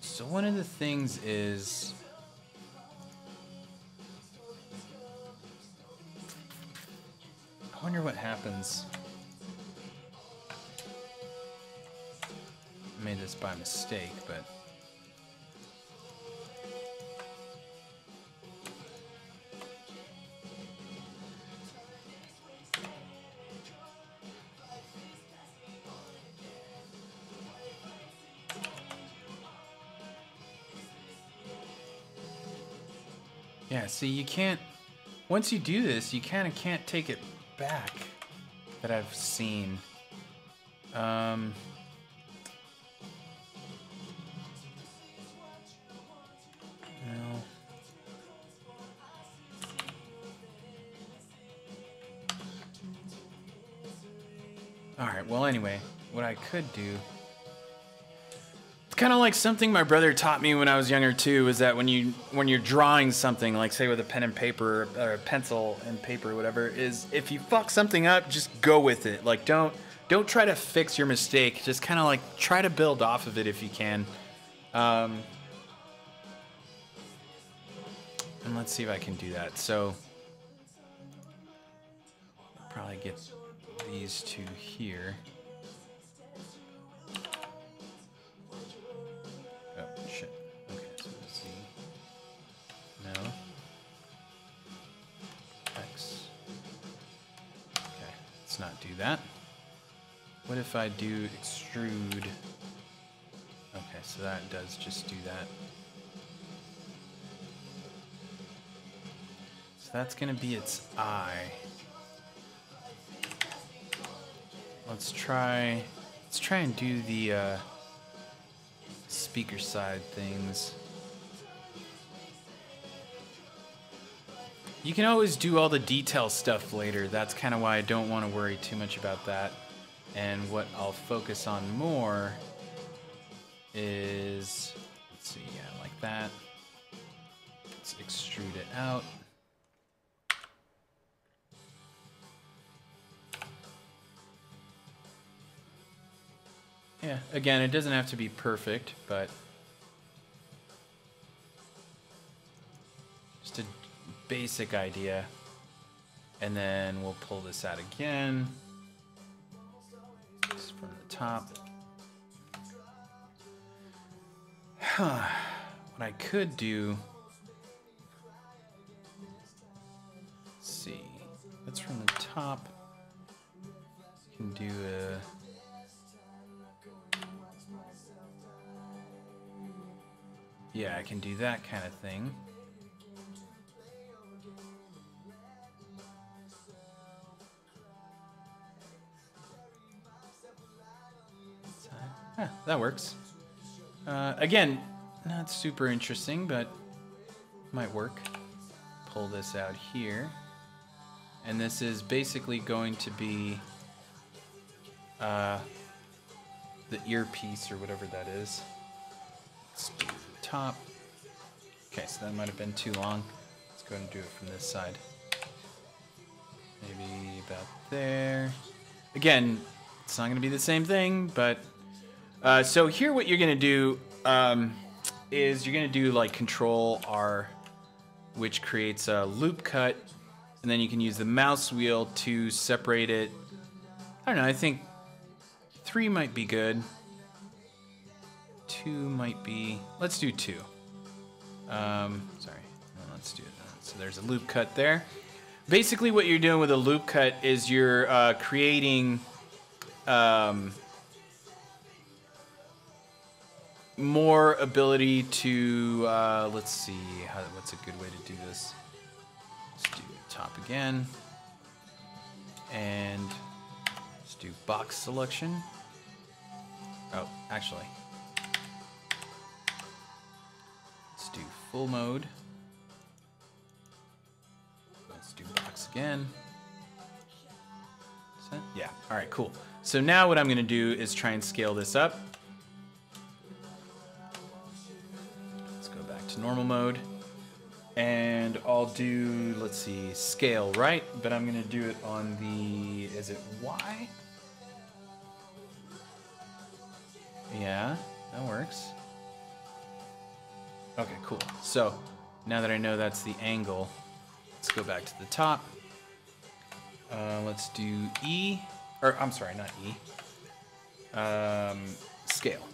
So one of the things is, I wonder what happens. I made this by mistake, but yeah, see, you can't, once you do this, you kind of can't take it back, that I've seen. No. Alright, well anyway, what I could do, it's kind of like something my brother taught me when I was younger too, is that when you're drawing something, like say with a pen and paper, or a pencil and paper, whatever, is if you fuck something up, just go with it. Like don't try to fix your mistake, just kind of like try to build off of it if you can. And let's see if I can do that. So probably get these two here. Oh, shit. Okay, so let's see. No. That not do that. What if I do extrude? Okay, so that does just do that. So that's gonna be its eye. Let's try and do the speaker side things. You can always do all the detail stuff later. That's kind of why I don't want to worry too much about that. And what I'll focus on more is, let's see, yeah, like that. Let's extrude it out. Yeah, again, it doesn't have to be perfect, but just a basic idea. And then we'll pull this out again. Just from the top. What I could do, let's see, that's from the top. You can do a, yeah, I can do that kind of thing. That works. Again, not super interesting, but might work. Pull this out here. And this is basically going to be the earpiece or whatever that is. Let's do the top. Okay, so that might have been too long. Let's go ahead and do it from this side. Maybe about there. Again, it's not going to be the same thing, but so here what you're going to do is you're going to do like Control R, which creates a loop cut, and then you can use the mouse wheel to separate it. I don't know, I think 3 might be good. 2 might be, let's do 2. Sorry, no, let's do that. So there's a loop cut there. Basically what you're doing with a loop cut is you're creating more ability to, let's see, what's a good way to do this? Let's do top again. And let's do box selection. Oh, actually. Let's do full mode. Let's do box again. Yeah, all right, cool. So now what I'm gonna do is try and scale this up. To normal mode, and I'll do, let's see, scale right, but I'm gonna do it on the, is it Y? Yeah, that works. Okay, cool. So now that I know that's the angle, let's go back to the top. Let's do E, or I'm sorry, not E. Scale,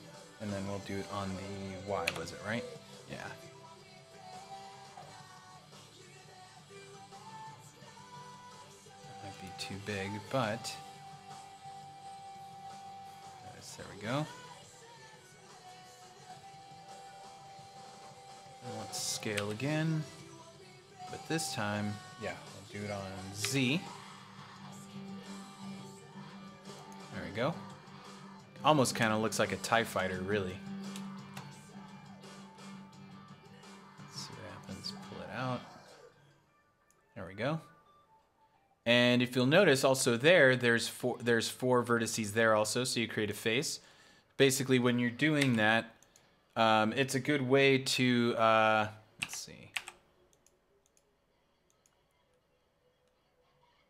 and then we'll do it on the Y, was it right? Yeah. Might be too big, but there we go. And let's scale again, but this time, yeah, we'll do it on Z. There we go. Almost kind of looks like a TIE fighter, really. Out. There we go. And if you'll notice also there's four vertices there also, so you create a face. Basically when you're doing that, it's a good way to let's see.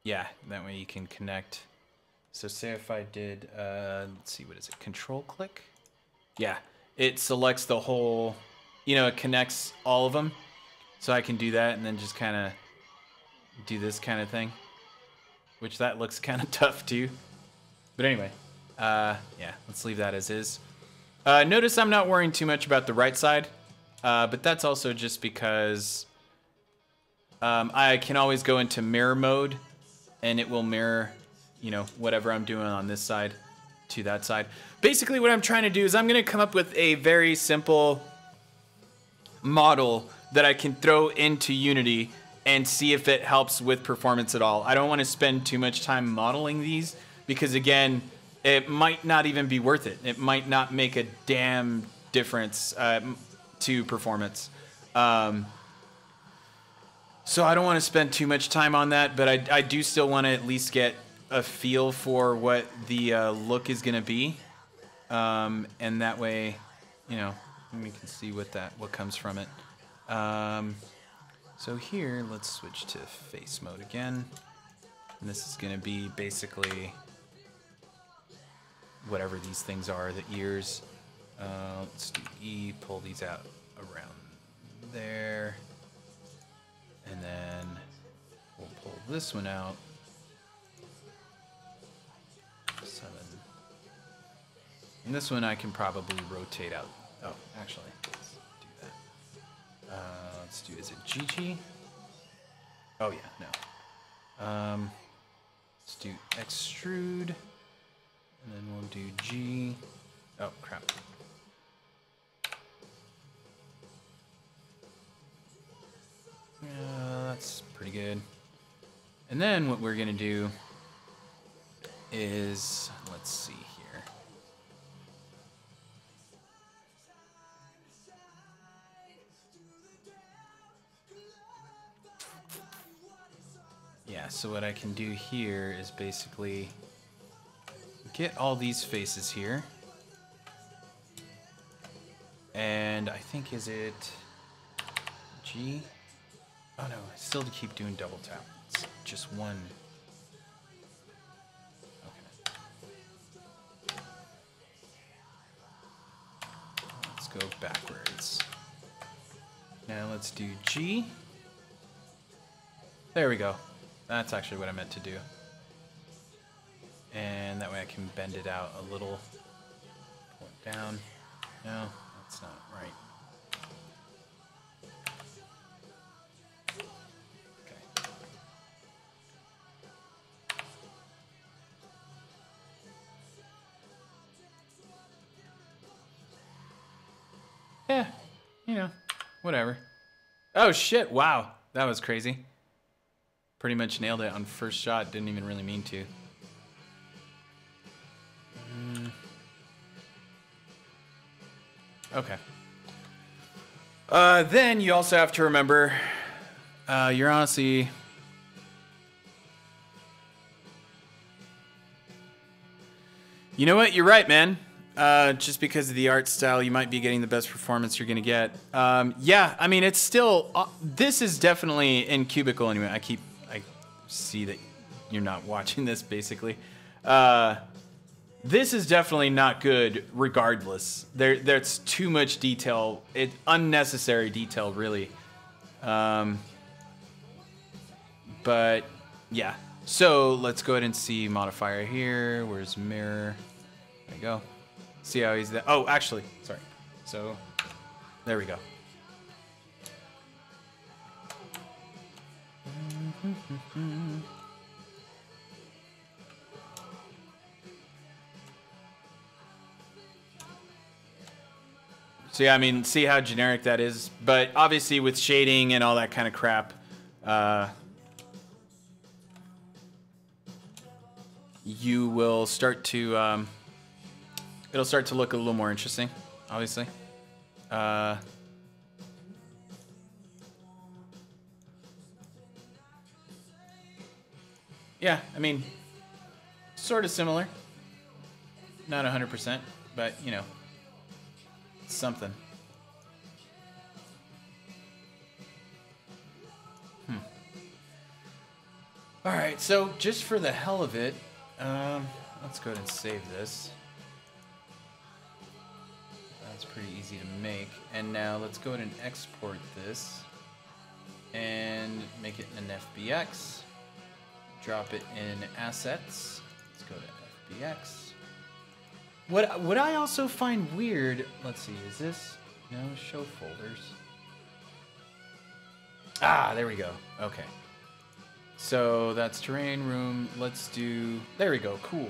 Yeah, that way you can connect. So say if I did let's see, what is it? Control click? Yeah, it selects the whole, it connects all of them. So I can do that and then just kind of do this kind of thing, which that looks kind of tough too. But anyway, yeah, let's leave that as is. Notice I'm not worrying too much about the right side, but that's also just because I can always go into mirror mode and it will mirror you know, whatever I'm doing on this side to that side. Basically what I'm trying to do is I'm going to come up with a very simple model that I can throw into Unity and see if it helps with performance at all. I don't want to spend too much time modeling these because, again, it might not even be worth it. It might not make a damn difference to performance. So I don't want to spend too much time on that, but I do still want to at least get a feel for what the look is going to be. And that way, you know, we can see what comes from it. So here, let's switch to face mode again. And this is going to be basically whatever these things are, the ears. Let's do E, pull these out around there. And then we'll pull this one out. 7. And this one I can probably rotate out. Oh, actually, let's do that. Let's do, is it GG? Oh yeah, no. Let's do extrude. And then we'll do G. Oh, crap. That's pretty good. And then what we're gonna do is, let's see here. Yeah, so what I can do here is basically get all these faces here. And I think, is it G? Oh no, I still keep doing double tap. It's just one. Okay. Let's go backwards. Now let's do G. There we go. That's actually what I meant to do. And that way I can bend it out a little. Pull it down. No, that's not right. Yeah, you know, whatever. Oh shit, wow. That was crazy. Pretty much nailed it on first shot, didn't even really mean to. Okay. Then you also have to remember, you're honestly... You know what, you're right, man. Just because of the art style, you might be getting the best performance you're gonna get. Yeah, I mean, it's still, this is definitely in cubicle anyway. I see that you're not watching this, basically. This is definitely not good regardless. There's too much detail, unnecessary detail, really. But, yeah. So, let's go ahead and see modifier here. Where's mirror? There we go. See how he's there. Oh, actually, sorry. So, there we go. So yeah, I mean, see how generic that is, but obviously with shading and all that kind of crap, you will start to, it'll start to look a little more interesting, obviously. Yeah, I mean, sort of similar. Not 100%, but, you know, something. All right, so just for the hell of it, let's go ahead and save this. That's pretty easy to make. And now let's go ahead and export this and make it an FBX. Drop it in assets. Let's go to FBX. What I also find weird, let's see, is this, no, show folders. Ah, there we go, okay. So that's terrain, room. Let's do, there we go, cool.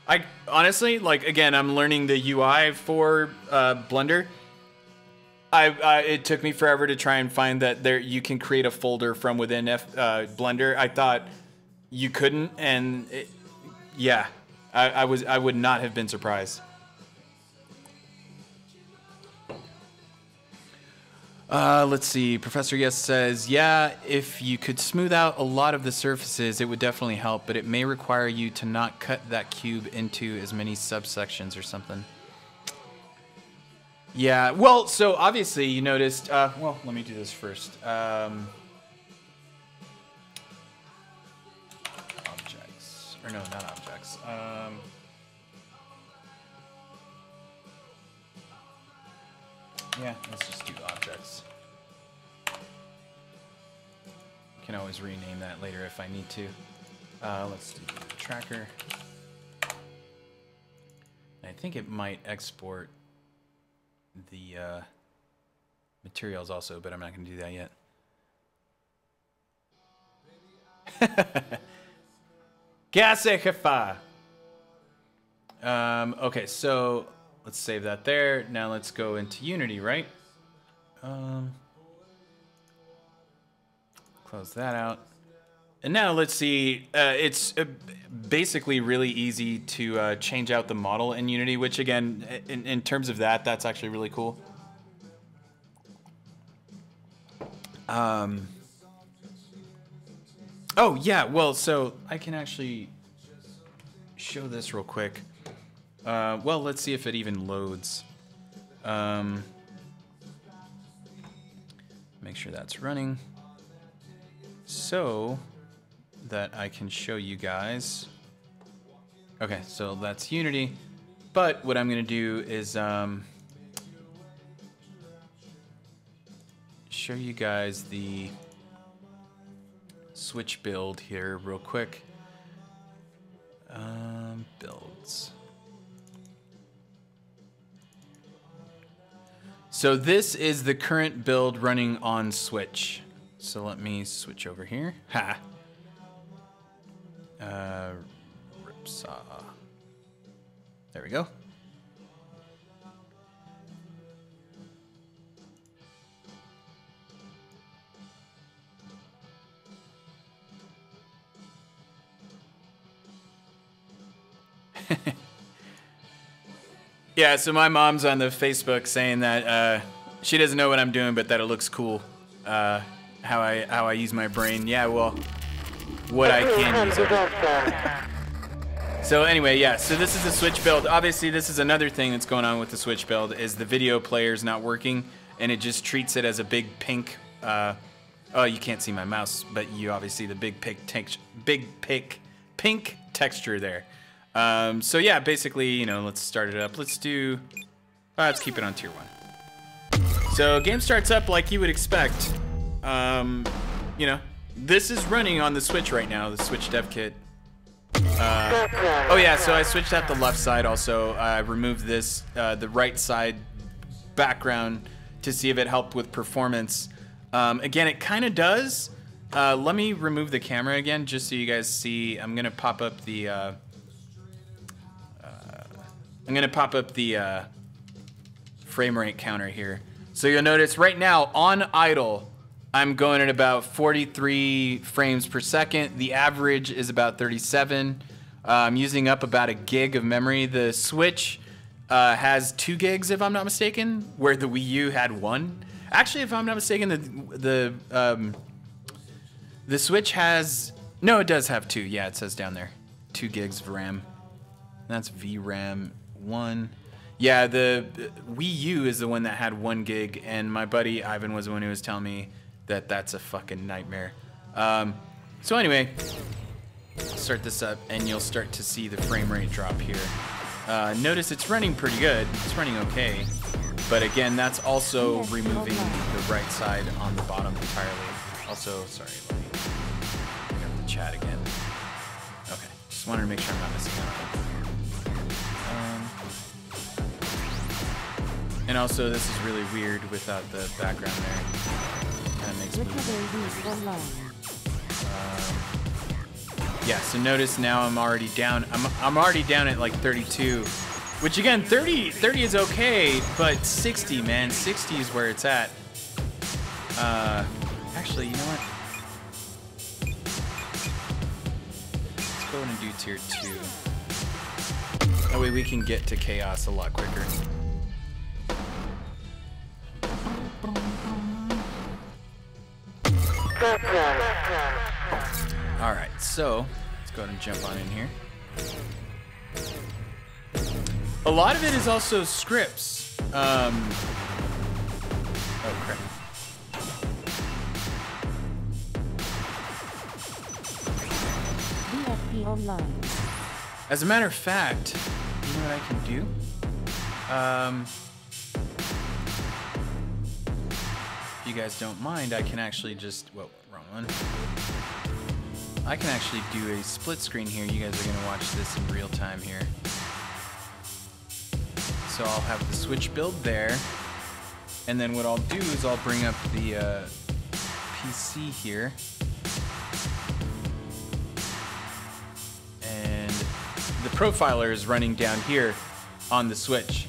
I honestly, like, again, I'm learning the UI for Blender. It took me forever to try and find that there you can create a folder from within Blender. I thought you couldn't, and yeah, I would not have been surprised. Let's see. Professor Yes says, yeah, if you could smooth out a lot of the surfaces, it would definitely help, but it may require you to not cut that cube into as many subsections or something. Yeah, well, so obviously you noticed, well, let me do this first. Objects, or no, not objects. Yeah, let's just do objects. Can always rename that later if I need to. Let's do the tracker. I think it might export the materials also, but I'm not going to do that yet. Gase jefa. Okay, so let's save that there. Now let's go into Unity, right? Close that out. And now let's see. It's basically really easy to change out the model in Unity, which again, in terms of that, that's actually really cool. Oh, yeah, well, so I can actually show this real quick. Well, let's see if it even loads. Make sure that's running so that I can show you guys. Okay, so that's Unity. But what I'm going to do is show you guys the Switch build here real quick. Builds. So this is the current build running on Switch. So let me switch over here. Ha! Ripsaw. There we go. Yeah, so my mom's on the Facebook saying that she doesn't know what I'm doing, but that it looks cool. How I use my brain. Yeah, well, what I can use it. So anyway, yeah, so this is the Switch build. Obviously, this is another thing that's going on with the Switch build is the video player's not working, and it just treats it as a big pink. Oh, you can't see my mouse, but you obviously the big pink texture there. So yeah, basically, you know, let's start it up. Let's do. Let's keep it on tier 1. So game starts up like you would expect. You know, this is running on the Switch right now, the Switch Dev Kit. Oh yeah, so I switched out the left side also. I removed this, the right side background to see if it helped with performance. Again, it kind of does. Let me remove the camera again just so you guys see. I'm gonna pop up the frame rate counter here. So you'll notice right now on idle, I'm going at about 43 frames per second. The average is about 37. I'm using up about 1 gig of memory. The Switch has 2 gigs, if I'm not mistaken, where the Wii U had 1. Actually, if I'm not mistaken, the Switch has, no, it does have 2. Yeah, it says down there, 2 gigs of RAM. That's VRAM 1. Yeah, the Wii U is the one that had 1 gig, and my buddy Ivan was the one who was telling me that that's a fucking nightmare. So anyway, start this up, and you'll start to see the frame rate drop here. Notice it's running pretty good. It's running okay. But again, that's also removing the right side on the bottom entirely. Also, sorry, let me bring up the chat again. Okay, just wanted to make sure I'm not missing anything. And also, this is really weird without the background there. Kind of makes me... Yeah, so notice now I'm already down. I'm already down at like 32, which again, 30 is okay, but 60, man, 60 is where it's at. Actually, you know what? Let's go ahead and do tier 2. That way we can get to chaos a lot quicker. All right, so let's go ahead and jump on in here. A lot of it is also scripts. Oh crap. VFP online. As a matter of fact, you know what I can do? If you guys don't mind, I can actually just, whoa, wrong one. I can actually do a split screen here. You guys are gonna watch this in real time here. So I'll have the Switch build there. And then what I'll do is I'll bring up the PC here. And the profiler is running down here on the Switch.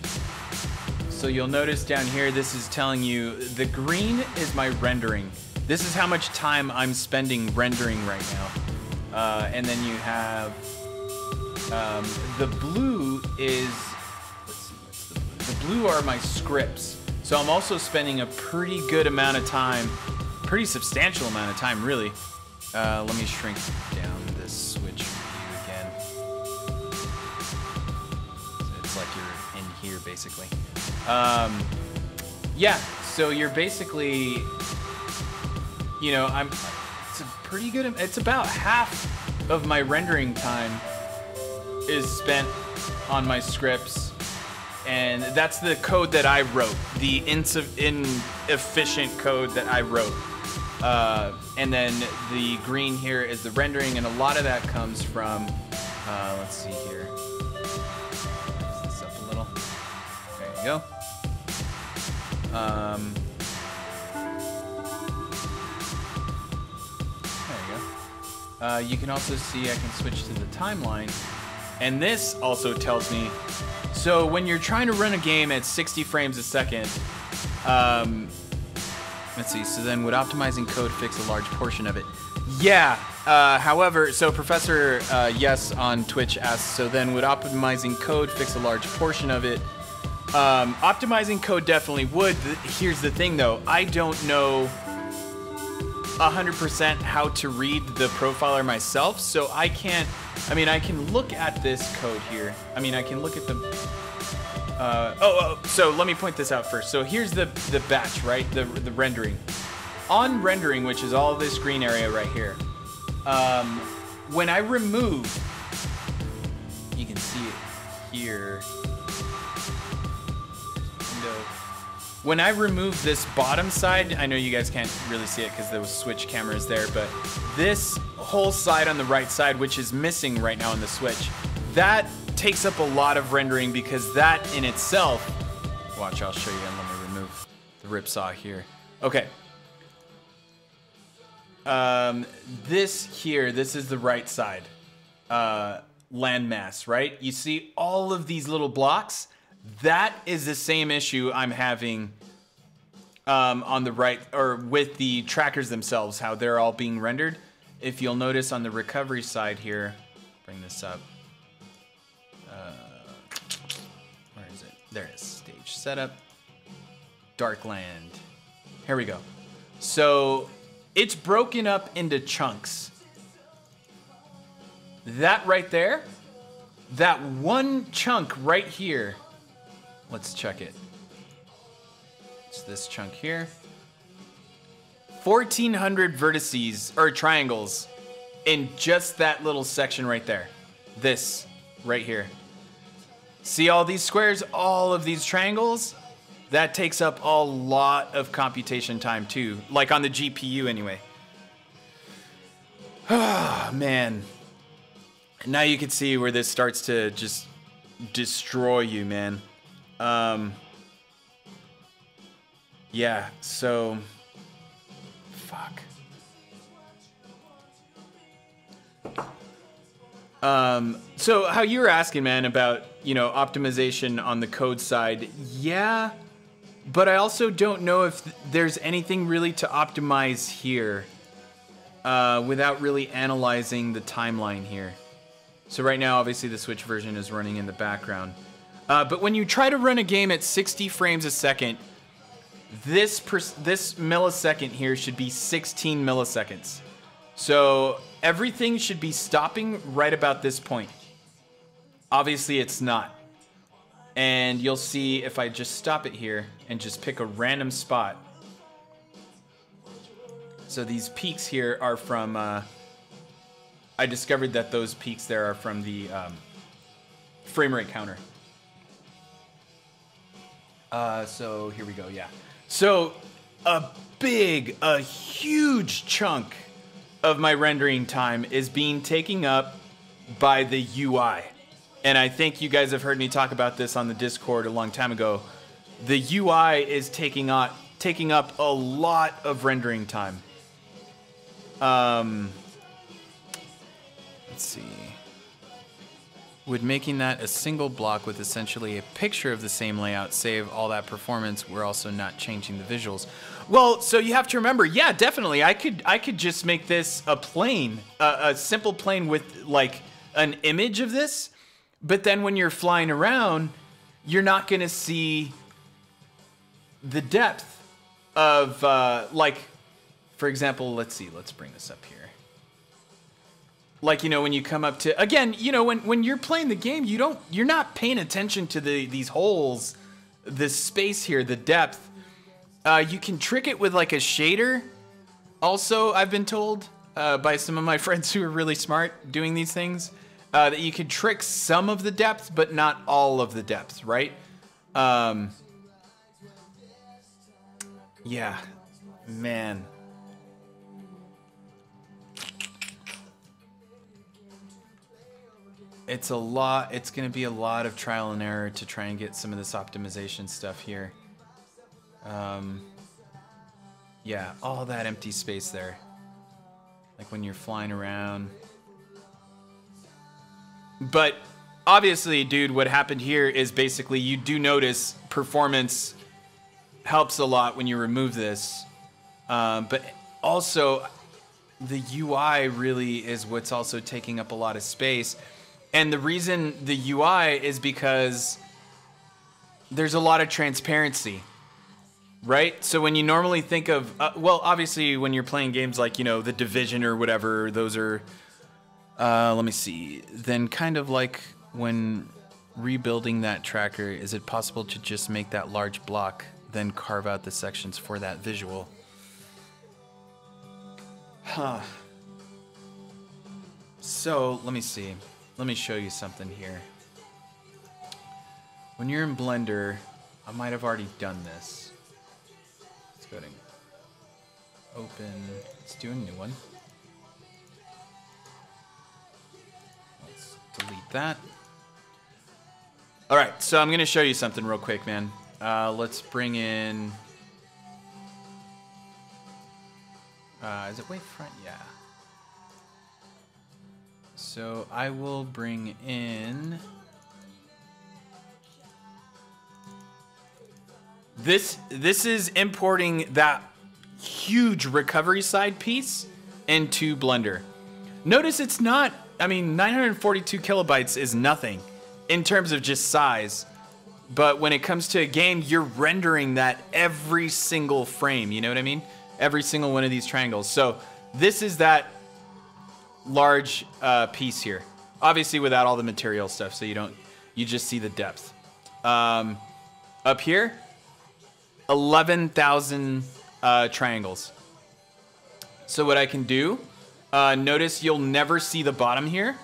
So you'll notice down here, this is telling you the green is my rendering. This is how much time I'm spending rendering right now. And then you have the blue is, let's see, what's the blue? The blue are my scripts. So I'm also spending a pretty good amount of time, pretty substantial amount of time, really. Let me shrink down this Switch view again. It's like you're in here, basically. Yeah, so you're basically, you know, it's a pretty good, it's about half of my rendering time is spent on my scripts. And that's the code that I wrote, the inefficient code that I wrote. And then the green here is the rendering, and a lot of that comes from, let's see here. Raise this up a little. There you go. There you go. You can also see I can switch to the timeline. And this also tells me, so when you're trying to run a game at 60 frames a second, let's see, so then would optimizing code fix a large portion of it? Yeah, however, so Professor Yes on Twitch asks, so then would optimizing code fix a large portion of it? Optimizing code definitely would. Here's the thing though, I don't know 100% how to read the profiler myself, so I can't, I mean, I can look at this code here. I mean, I can look at the, so let me point this out first. So here's the batch, right? The rendering. On rendering, which is all this green area right here, when I remove, you can see it here. When I remove this bottom side, I know you guys can't really see it because there was Switch cameras there, but this whole side on the right side, which is missing right now in the Switch, that takes up a lot of rendering because that in itself, watch, I'll show you, and let me remove the ripsaw here. Okay. This here, this is the right side landmass, right? You see all of these little blocks? That is the same issue I'm having on the right, or with the trackers themselves, how they're all being rendered. If you'll notice on the recovery side here, bring this up. Where is it? There it is. Stage setup. Darkland. Here we go. So it's broken up into chunks. That right there, that one chunk right here. Let's check it. It's this chunk here. 1,400 vertices, or triangles, in just that little section right there. This, right here. See all these squares, all of these triangles? That takes up a lot of computation time too. Like on the GPU anyway. Ah, man. Now you can see where this starts to just destroy you, man. Yeah, so, fuck. So how you were asking, man, about, you know, optimization on the code side, yeah, but I also don't know if there's anything really to optimize here without really analyzing the timeline here. So right now, obviously, the Switch version is running in the background. But when you try to run a game at 60 frames a second, this millisecond here should be 16 milliseconds. So everything should be stopping right about this point. Obviously, it's not. And you'll see if I just stop it here and just pick a random spot. So these peaks here are from... I discovered that those peaks there are from the frame rate counter. So here we go, yeah. So a huge chunk of my rendering time is being taken up by the UI. And I think you guys have heard me talk about this on the Discord a long time ago. The UI is taking up a lot of rendering time. Let's see. Would making that a single block with essentially a picture of the same layout save all that performance? We're also not changing the visuals. Well, so you have to remember, yeah, definitely. I could just make this a plane, a simple plane with like an image of this. But then when you're flying around, you're not going to see the depth of like, for example, let's see, let's bring this up here. Like, you know, when you come up to, again, you know, when you're playing the game, you're not paying attention to these holes, this space here, the depth. You can trick it with like a shader. Also, I've been told by some of my friends who are really smart doing these things, that you can trick some of the depth, but not all of the depth, right? Yeah, man. It's a lot. It's going to be a lot of trial and error to try and get some of this optimization stuff here. Yeah, all that empty space there. Like when you're flying around. But obviously, dude, what happened here is basically you do notice performance helps a lot when you remove this. But also, the UI really is what's also taking up a lot of space. And the reason the UI is because there's a lot of transparency, right? So when you normally think of, well, obviously when you're playing games like, you know, The Division or whatever, those are, let me see. Then kind of like when rebuilding that tracker, is it possible to just make that large block, then carve out the sections for that visual? Huh. So let me see. Let me show you something here. When you're in Blender, I might have already done this. Let's go to open. Let's do a new one. Let's delete that. All right, so I'm gonna show you something real quick, man. Let's bring in. Is it way front? Yeah. So I will bring in this is importing that huge recovery side piece into Blender. Notice it's not, I mean, 942 kilobytes is nothing in terms of just size. But when it comes to a game, you're rendering that every single frame, you know what I mean? Every single one of these triangles. So this is that large piece here, obviously without all the material stuff, so you just see the depth. Up here, 11,000 triangles. So what I can do, notice you'll never see the bottom here,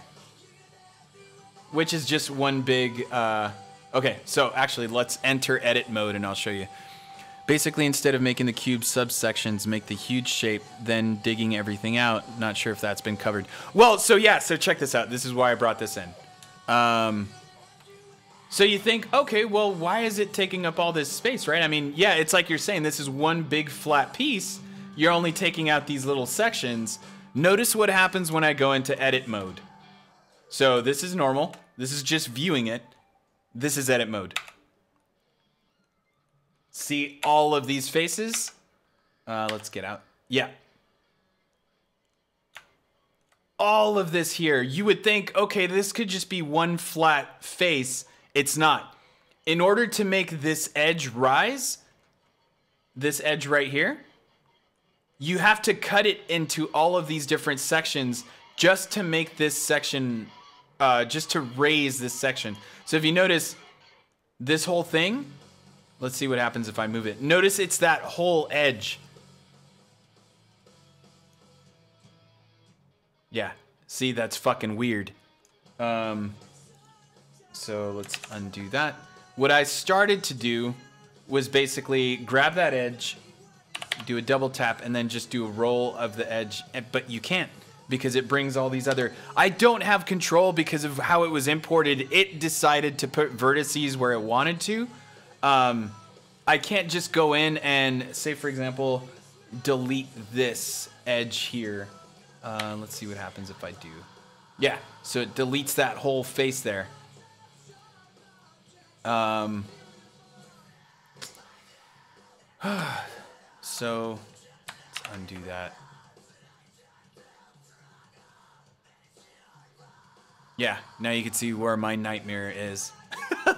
which is just one big. Okay, so actually let's enter edit mode and I'll show you. Basically, instead of making the cube subsections, make the huge shape, then digging everything out. Not sure if that's been covered. Well, so yeah, so check this out. This is why I brought this in. So you think, okay, well, why is it taking up all this space, right? I mean, yeah, it's like you're saying, this is one big flat piece. You're only taking out these little sections. Notice what happens when I go into edit mode. So this is normal. This is just viewing it. This is edit mode. See all of these faces? Let's get out. Yeah. All of this here. You would think, okay, this could just be one flat face. It's not. In order to make this edge rise, this edge right here, you have to cut it into all of these different sections just to make this section, just to raise this section. So if you notice this whole thing, let's see what happens if I move it. Notice it's that whole edge. Yeah, see, that's fucking weird. So let's undo that. What I started to do was basically grab that edge, do a double tap, and then just do a roll of the edge. But you can't, because it brings all these other... I don't have control because of how it was imported. It decided to put vertices where it wanted to. I can't just go in and, say for example, delete this edge here. Let's see what happens if I do. Yeah, so it deletes that whole face there. So let's undo that. Yeah, now you can see where my nightmare is.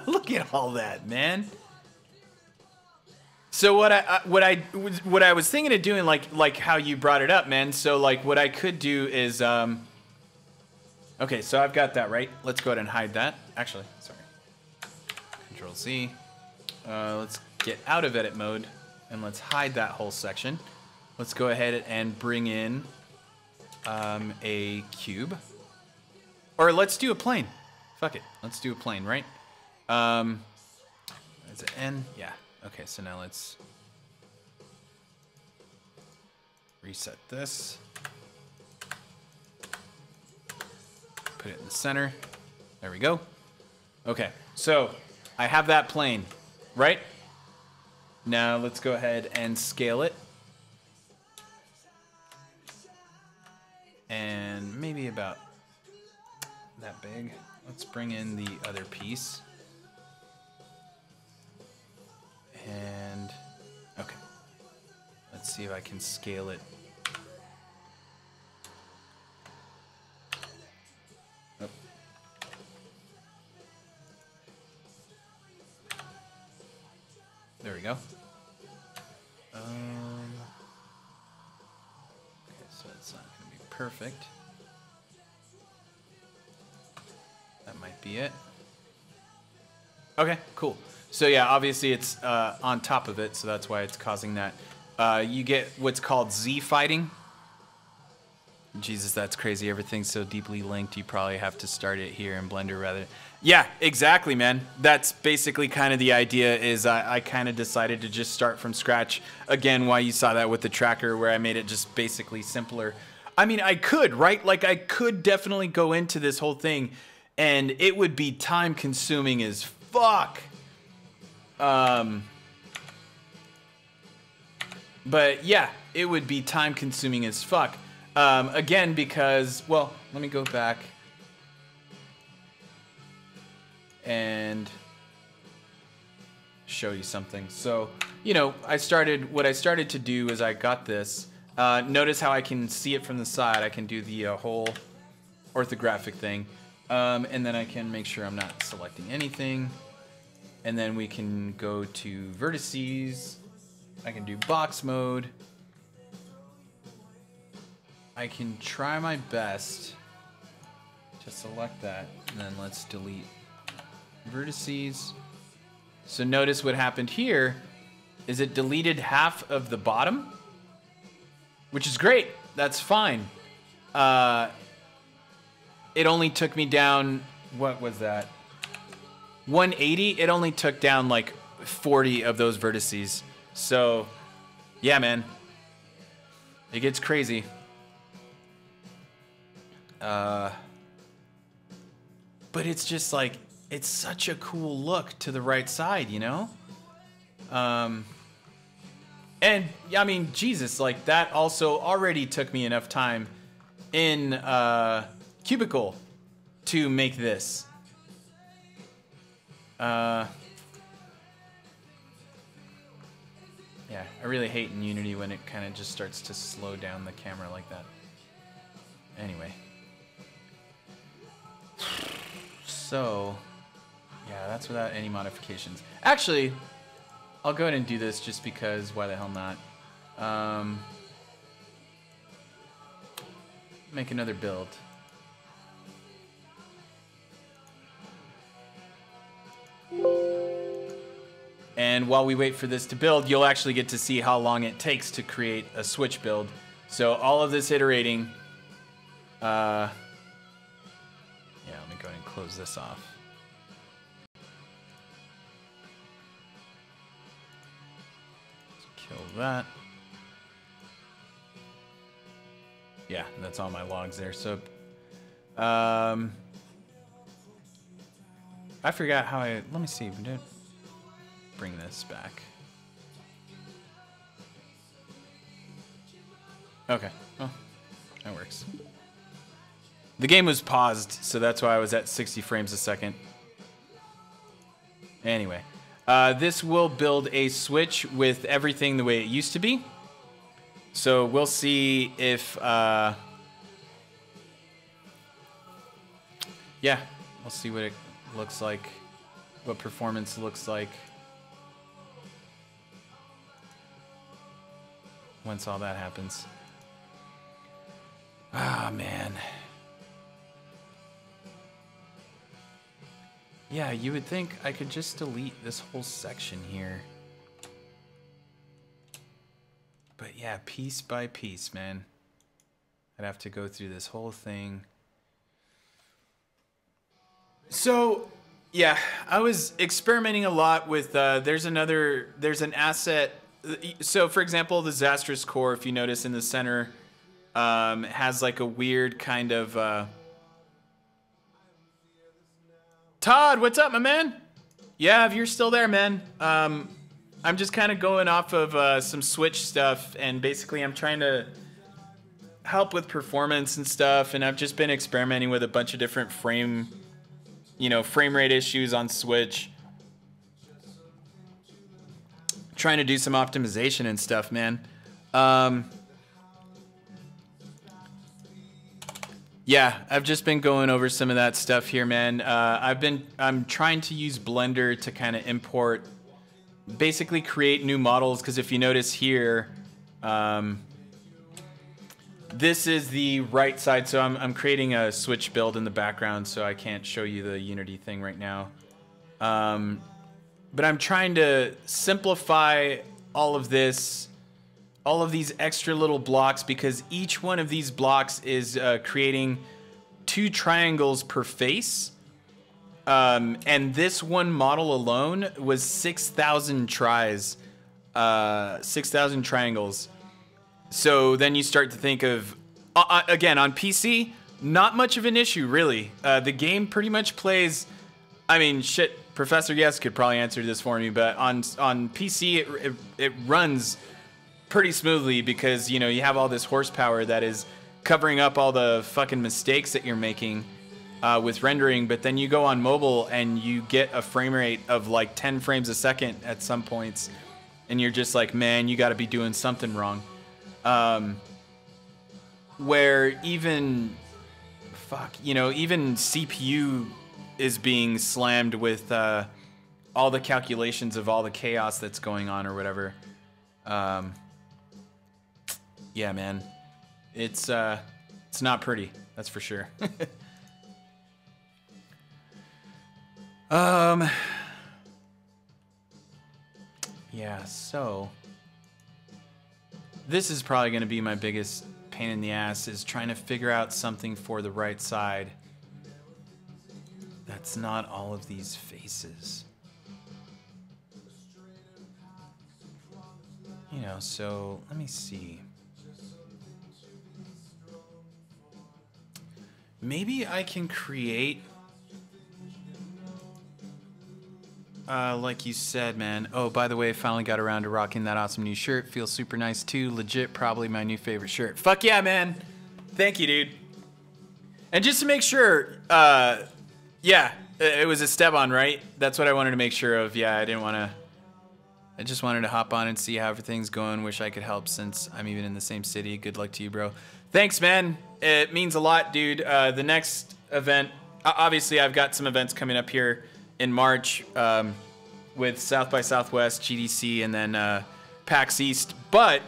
Look at all that, man. So what I was thinking of doing, like how you brought it up, man. So like what I could do is, okay, so I've got that right. Let's go ahead and hide that. Actually, sorry. Control C. Let's get out of edit mode and let's hide that whole section. Let's go ahead and bring in a cube, or let's do a plane. Fuck it, let's do a plane, right? Is it N? Yeah. Okay, so now let's reset this. Put it in the center. There we go. Okay, so I have that plane, right? Now let's go ahead and scale it. And maybe about that big. Let's bring in the other piece. And, okay. Let's see if I can scale it. Oh. There we go. Okay, so it's not going to be perfect. That might be it. Okay, cool. So yeah, obviously it's on top of it, so that's why it's causing that. You get what's called Z fighting. Jesus, that's crazy. Everything's so deeply linked, you probably have to start it here in Blender rather. Yeah, exactly, man. That's basically kind of the idea, is I kind of decided to just start from scratch. Again, why you saw that with the tracker, where I made it just basically simpler. I mean, I could, right? Like, I could definitely go into this whole thing, and it would be time consuming as fuck. But yeah, it would be time consuming as fuck. Again, because, well, let me go back and show you something. So, you know, what I started to do is I got this. Notice how I can see it from the side. I can do the whole orthographic thing. And then I can make sure I'm not selecting anything. And then we can go to vertices. I can do box mode. I can try my best to select that, and then let's delete vertices. So notice what happened here is it deleted half of the bottom, which is great. That's fine. It only took me down, what was that? 180. It only took down like 40 of those vertices. So, yeah, man, it gets crazy. But it's just like, it's such a cool look to the right side, you know? And I mean, Jesus, like that also already took me enough time in Cubicle to make this. Yeah, I really hate in Unity when it kind of just starts to slow down the camera like that. Anyway. So, yeah, that's without any modifications. Actually, I'll go ahead and do this just because, why the hell not? Make another build. And while we wait for this to build, you'll actually get to see how long it takes to create a switch build. So all of this iterating, yeah, let me go ahead and close this off. Let's kill that. Yeah, that's all my logs there. So, I forgot how let me see. Bring this back. Okay, well, that works. The game was paused, so that's why I was at 60 frames a second. Anyway, this will build a Switch with everything the way it used to be. So we'll see if, yeah, we'll see what it looks like, what performance looks like once all that happens. Ah, man. Yeah, you would think I could just delete this whole section here. But yeah, piece by piece, man. I'd have to go through this whole thing. So, yeah, I was experimenting a lot with, there's an asset. So, for example, the Disastrous Core, if you notice in the center, has like a weird kind of, Todd, what's up, my man? Yeah, if you're still there, man. I'm just kind of going off of some Switch stuff, and basically I'm trying to help with performance and stuff, and I've just been experimenting with a bunch of different frame rate issues on Switch. Trying to do some optimization and stuff, man. Yeah, I've just been going over some of that stuff here, man. I'm trying to use Blender to kind of import, basically create new models, because if you notice here, this is the right side, so I'm creating a Switch build in the background, so I can't show you the Unity thing right now. But I'm trying to simplify all of this, all of these extra little blocks, because each one of these blocks is creating 2 triangles per face. And this one model alone was 6,000 tries, 6,000 triangles. So then you start to think of, again, on PC, not much of an issue, really. The game pretty much plays, I mean, shit, Professor Yes could probably answer this for me, but on PC, it runs pretty smoothly because, you know, you have all this horsepower that is covering up all the fucking mistakes that you're making with rendering, but then you go on mobile and you get a frame rate of like 10 frames a second at some points, and you're just like, man, you got to be doing something wrong. Where even, even CPU is being slammed with all the calculations of all the chaos that's going on or whatever. Yeah, man, it's not pretty, that's for sure. Yeah, so this is probably going to be my biggest pain in the ass, is trying to figure out something for the right side that's not all of these faces. You know, so let me see. Maybe I can create, like you said, man. Oh, by the way, I finally got around to rocking that awesome new shirt. Feels super nice too. Legit, probably my new favorite shirt. Fuck yeah, man. Thank you, dude. And just to make sure, yeah, it was Esteban, right? That's what I wanted to make sure of. Yeah, I just wanted to hop on and see how everything's going. Wish I could help since I'm even in the same city. Good luck to you, bro. Thanks, man. It means a lot, dude. The next event, obviously I've got some events coming up here in March with South by Southwest, GDC, and then PAX East. But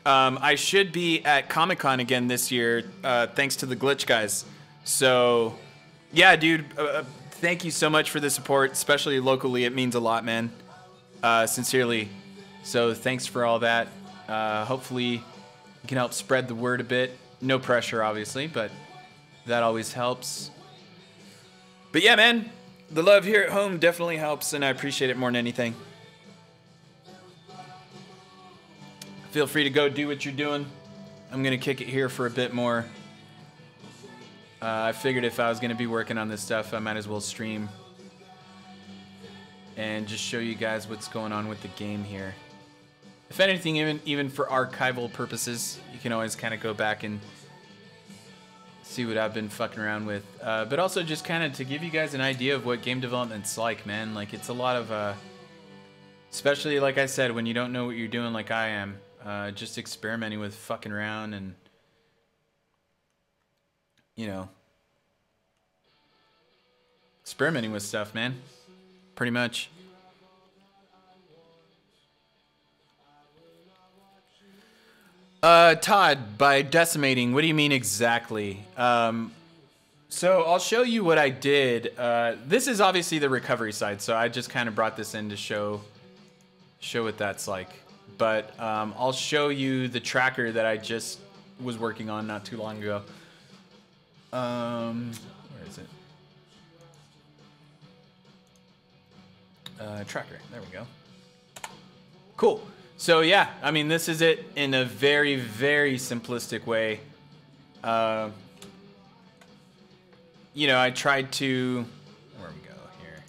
I should be at Comic-Con again this year, thanks to the Glitch guys. So, yeah, dude, thank you so much for the support, especially locally. It means a lot, man. Sincerely. So thanks for all that. Hopefully you can help spread the word a bit. No pressure, obviously, but that always helps. But yeah, man, the love here at home definitely helps, and I appreciate it more than anything. Feel free to go do what you're doing. I'm gonna kick it here for a bit more. I figured if I was gonna be working on this stuff, I might as well stream and just show you guys what's going on with the game here. If anything, even for archival purposes, you can always kind of go back and see what I've been fucking around with. But also just kind of to give you guys an idea of what game development's like, man. Like, it's a lot of, especially, like I said, when you don't know what you're doing like I am, just experimenting with fucking around and, you know, experimenting with stuff, man. Pretty much. Todd, by decimating, what do you mean exactly? So I'll show you what I did. This is obviously the recovery side, so I just kind of brought this in to show what that's like. But I'll show you the tracker that I just was working on not too long ago. Where is it? Tracker, there we go. Cool. So yeah, I mean, this is it in a very, very simplistic way. You know, I tried to, where we go here.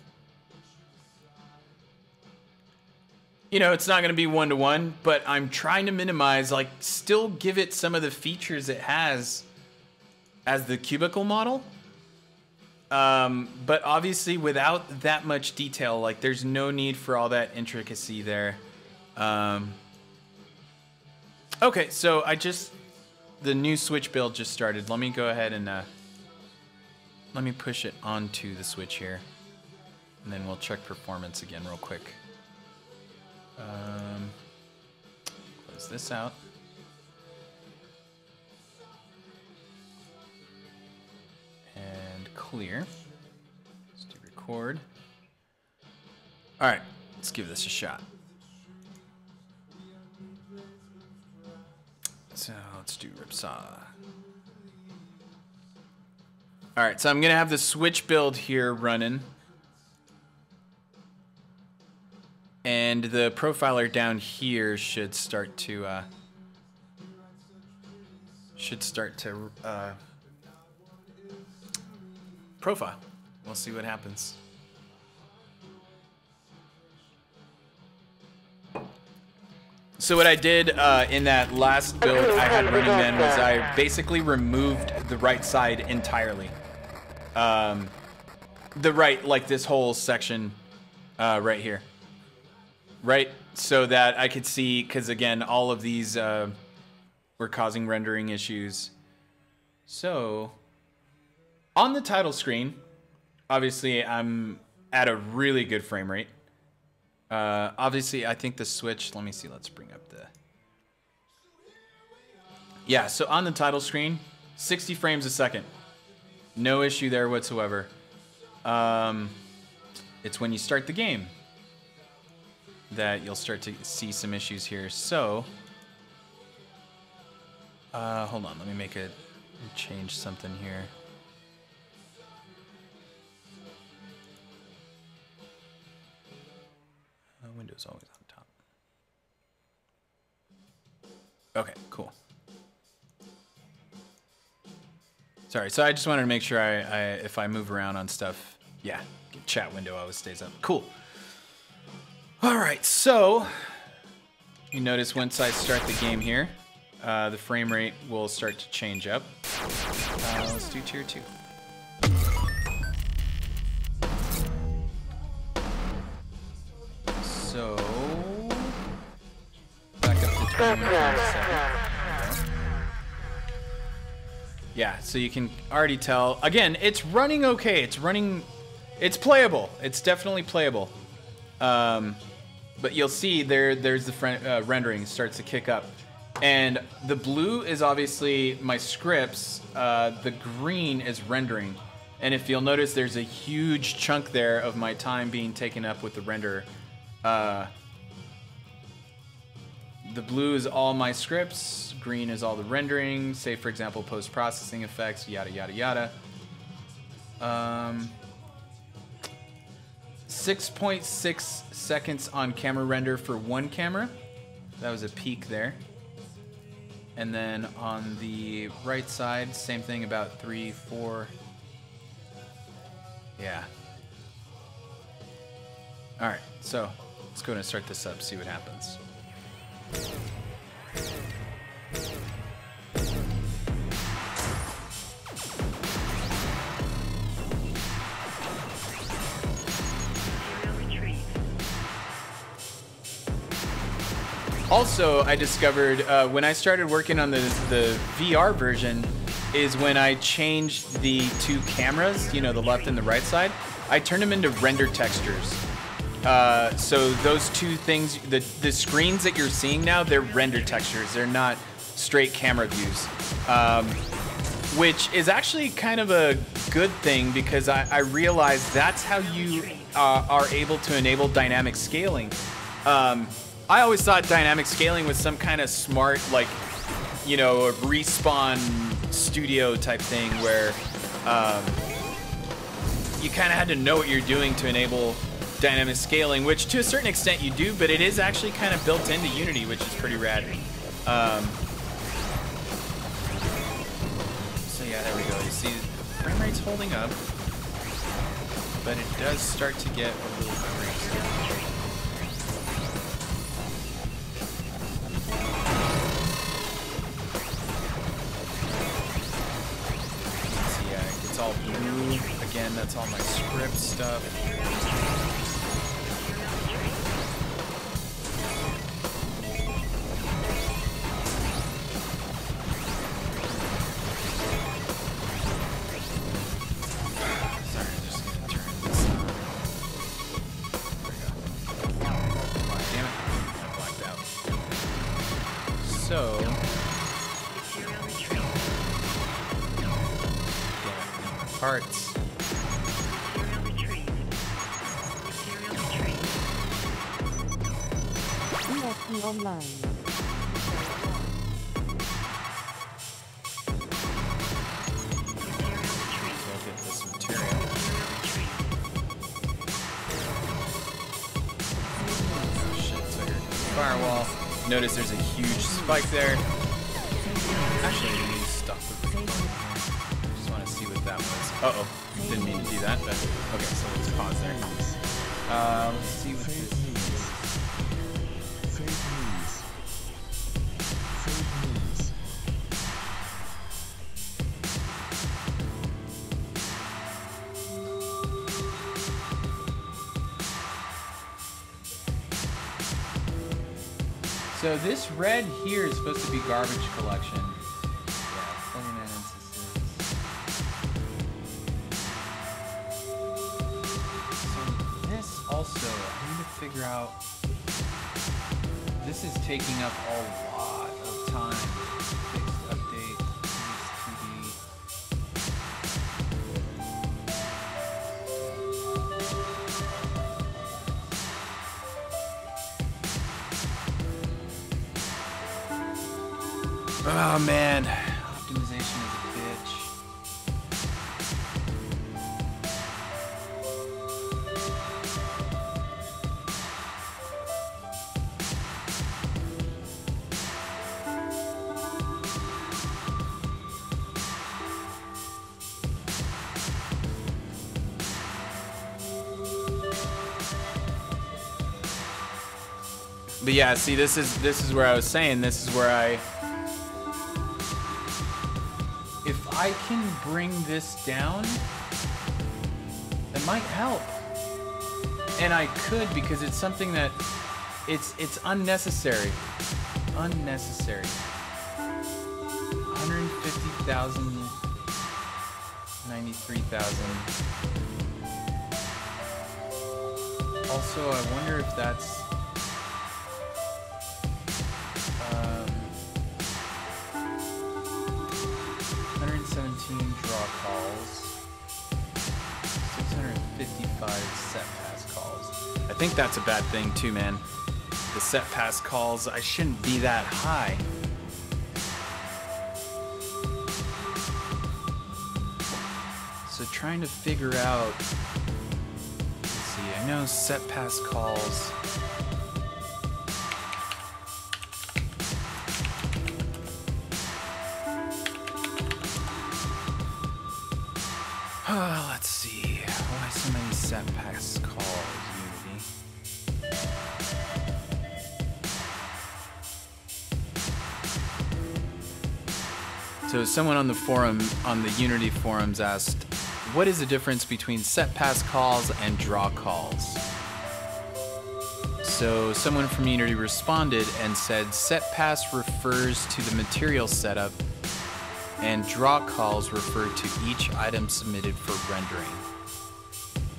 You know, it's not going to be one-to-one, but I'm trying to minimize, like, still give it some of the features it has as the cubicle model. But obviously without that much detail, like, there's no need for all that intricacy there. Okay, so the new Switch build just started. Let me go ahead and, let me push it onto the Switch here. And then we'll check performance again real quick. Close this out. And clear. Let's do record. All right, let's give this a shot. So let's do Ripsaw. All right, so I'm gonna have the Switch build here running. And the profiler down here should start to profile. We'll see what happens. So what I did in that last build I had running then was I basically removed the right side entirely. The right, like this whole section right here. Right? So that I could see, because again, all of these were causing rendering issues. So, on the title screen, obviously I'm at a really good frame rate. Obviously, I think the Switch, let me see, let's bring up the... Yeah, so on the title screen, 60 frames a second. No issue there whatsoever. It's when you start the game that you'll start to see some issues here. So, hold on, let me change something here. Windows always on top. Okay, cool. Sorry, so I just wanted to make sure if I move around on stuff, yeah, chat window always stays up. Cool. All right, so you notice once I start the game here, the frame rate will start to change up. Let's do tier 2. So back up to 20. Yeah, so you can already tell. Again, it's running okay. It's playable. It's definitely playable. But you'll see there's the rendering starts to kick up. And the blue is obviously my scripts. The green is rendering. And if you'll notice, there's a huge chunk there of my time being taken up with the renderer. The blue is all my scripts. Green is all the rendering. Say, for example, post-processing effects, yada, yada, yada. 6.6 seconds on camera render for one camera. That was a peak there. And then on the right side, same thing, about 3, 4. Yeah. All right, so let's go ahead and start this up, see what happens. Also, I discovered when I started working on the VR version is when I changed the two cameras, you know, the left and the right side, I turned them into render textures. So those two things, the screens that you're seeing now, they're render textures. They're not straight camera views, which is actually kind of a good thing because I realized that's how you are able to enable dynamic scaling. I always thought dynamic scaling was some kind of smart, like, you know, a Respawn studio type thing where you kind of had to know what you're doing to enable dynamic scaling, which to a certain extent you do, but it is actually kind of built into Unity, which is pretty rad. So yeah, there we go. You see, the frame rate's holding up, but it does start to get a little crazy. All blue. Again, that's all my script stuff. Sorry, I'm just gonna turn this on. There we go. Oh, damn it. I blacked out. So parts. Online. So I'll get this material. Oh shit, so here firewall. Notice there's a huge spike there. Actually, I need to stop it. That was. Uh-oh. Didn't mean to do that, but okay, so let's pause there. Let's see what this is. So this red here is supposed to be garbage collection. Yeah, 49 instances. Also, I need to figure out. This is taking up a lot of time. Fixed update. Oh man, optimization is a bitch. But yeah, see, this is where I was saying, this is where if I can bring this down, it might help. And I could, because it's something that it's unnecessary. Unnecessary. 150,000, 93,000. Also, I wonder if that's 117 draw calls, 655 set pass calls. I think that's a bad thing too, man. The set pass calls, I shouldn't be that high. So trying to figure out, let's see, I know set pass calls. Let's see, why so many set pass calls, Unity? So someone on the forum, on the Unity forums asked, what is the difference between set pass calls and draw calls? So someone from Unity responded and said set pass refers to the material setup and draw calls refer to each item submitted for rendering.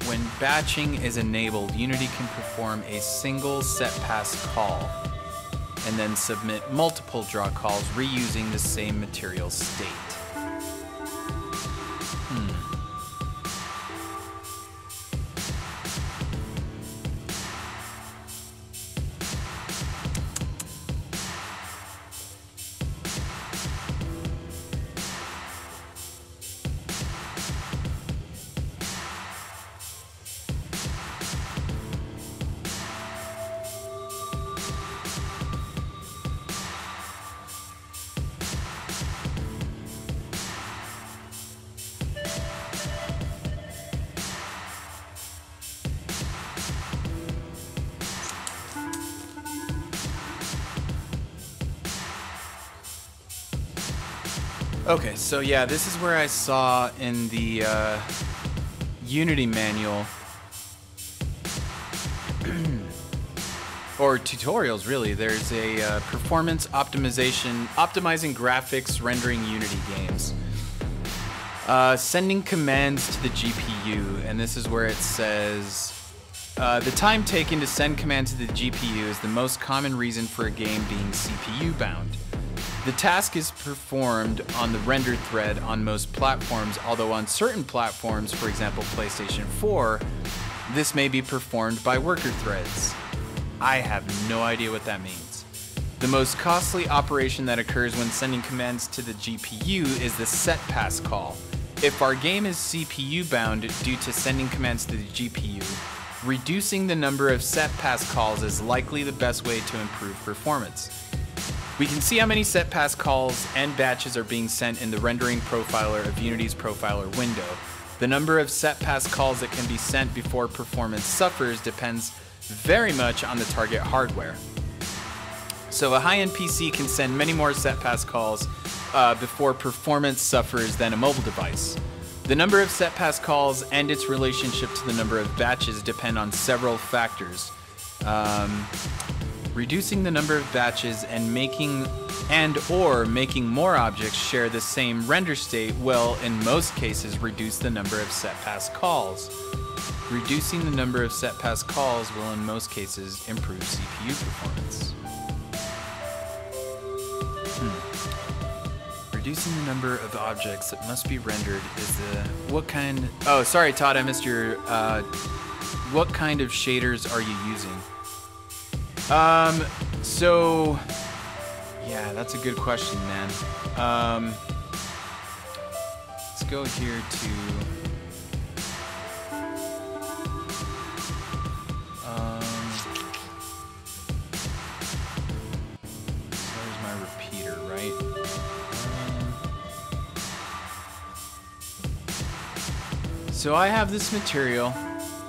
When batching is enabled, Unity can perform a single set pass call and then submit multiple draw calls reusing the same material state. Okay, so yeah, this is where I saw in the Unity manual, or tutorials really, there's a performance optimization, optimizing graphics rendering Unity games. Sending commands to the GPU, and this is where it says, the time taken to send commands to the GPU is the most common reason for a game being CPU bound. The task is performed on the render thread on most platforms, although on certain platforms, for example PlayStation 4, this may be performed by worker threads. I have no idea what that means. The most costly operation that occurs when sending commands to the GPU is the set pass call. If our game is CPU bound due to sending commands to the GPU, reducing the number of set pass calls is likely the best way to improve performance. We can see how many set pass calls and batches are being sent in the rendering profiler of Unity's profiler window. The number of set pass calls that can be sent before performance suffers depends very much on the target hardware. So a high-end PC can send many more set pass calls before performance suffers than a mobile device. The number of set pass calls and its relationship to the number of batches depend on several factors. Reducing the number of batches and making more objects share the same render state will, in most cases, reduce the number of set pass calls. Reducing the number of set pass calls will, in most cases, improve CPU performance. Reducing the number of objects that must be rendered is the... What kind... Oh, sorry, Todd, I missed your... what kind of shaders are you using? So, yeah, that's a good question, man. Let's go here to, there's my repeater, right? So I have this material,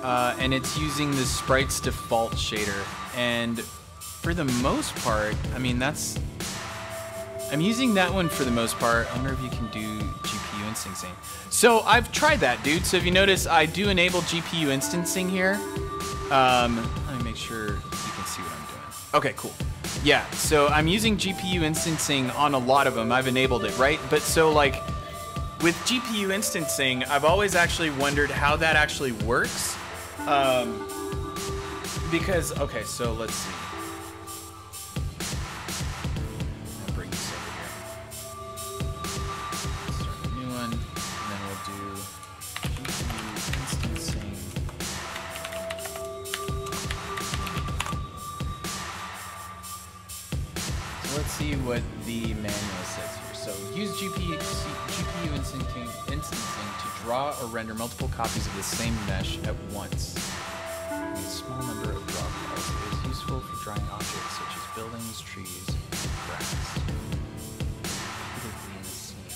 and it's using the sprite's default shader. And for the most part, I mean, I'm using that one for the most part. I wonder if you can do GPU instancing. So I've tried that, dude. So if you notice, I do enable GPU instancing here. Let me make sure you can see what I'm doing. Okay, cool. Yeah, so I'm using GPU instancing on a lot of them. I've enabled it, right? But so like with GPU instancing, I've always actually wondered how that actually works. Because, okay, so let's see. I'll bring this over here. Start a new one, and then we'll do GPU instancing. So let's see what the manual says here. So use GPU instancing to draw or render multiple copies of the same mesh at once. A small number of draw files. It is useful for drawing objects such as buildings, trees, grass. Repeatedly in a scene.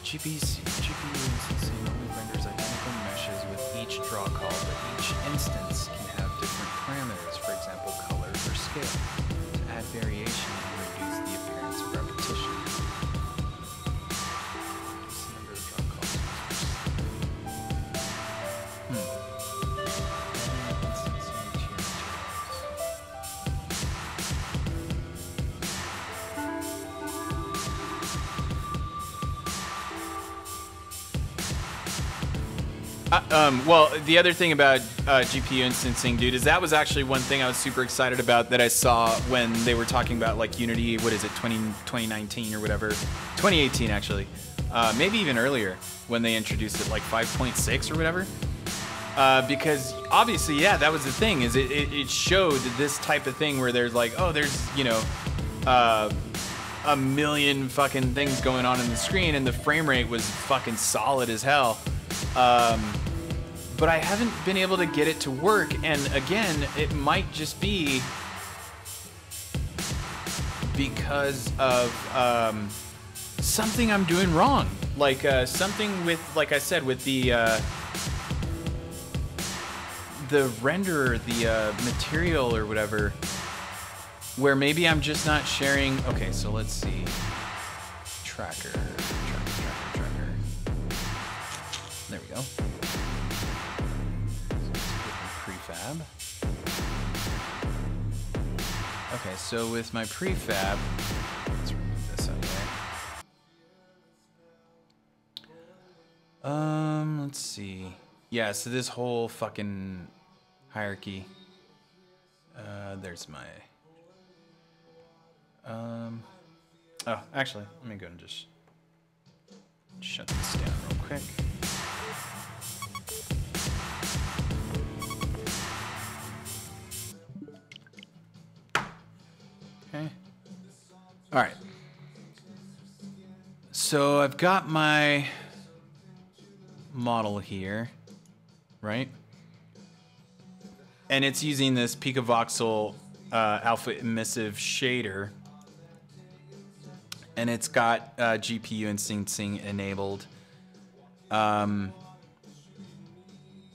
GPU instancing only renders identical meshes with each draw call, but each instance can have different parameters, for example, color or scale. Add variation and reduce the appearance of repetition. Reduce the number of draw calls. Instancing to your materials. Well, the other thing about GPU instancing, dude, is that was actually one thing I was super excited about that I saw when they were talking about like Unity, what is it, 2019 or whatever, 2018 actually, maybe even earlier when they introduced it, like 5.6 or whatever. Because obviously, yeah, that was the thing, is it showed this type of thing where there's like, oh, there's, you know, a million fucking things going on in the screen, and the frame rate was fucking solid as hell. But I haven't been able to get it to work, and again, it might just be because of something I'm doing wrong. Like something with, like I said, with the renderer, the material or whatever, where maybe I'm just not sharing. Okay, so let's see. Tracker. There we go. Prefab. Okay, so with my prefab, let's remove this out of the way. Let's see. Yeah, so this whole fucking hierarchy. There's my. Oh, actually, let me go and just shut this down real quick. Okay. All right. So I've got my model here, right? And it's using this picavoxel alpha emissive shader. And it's got GPU instancing enabled. And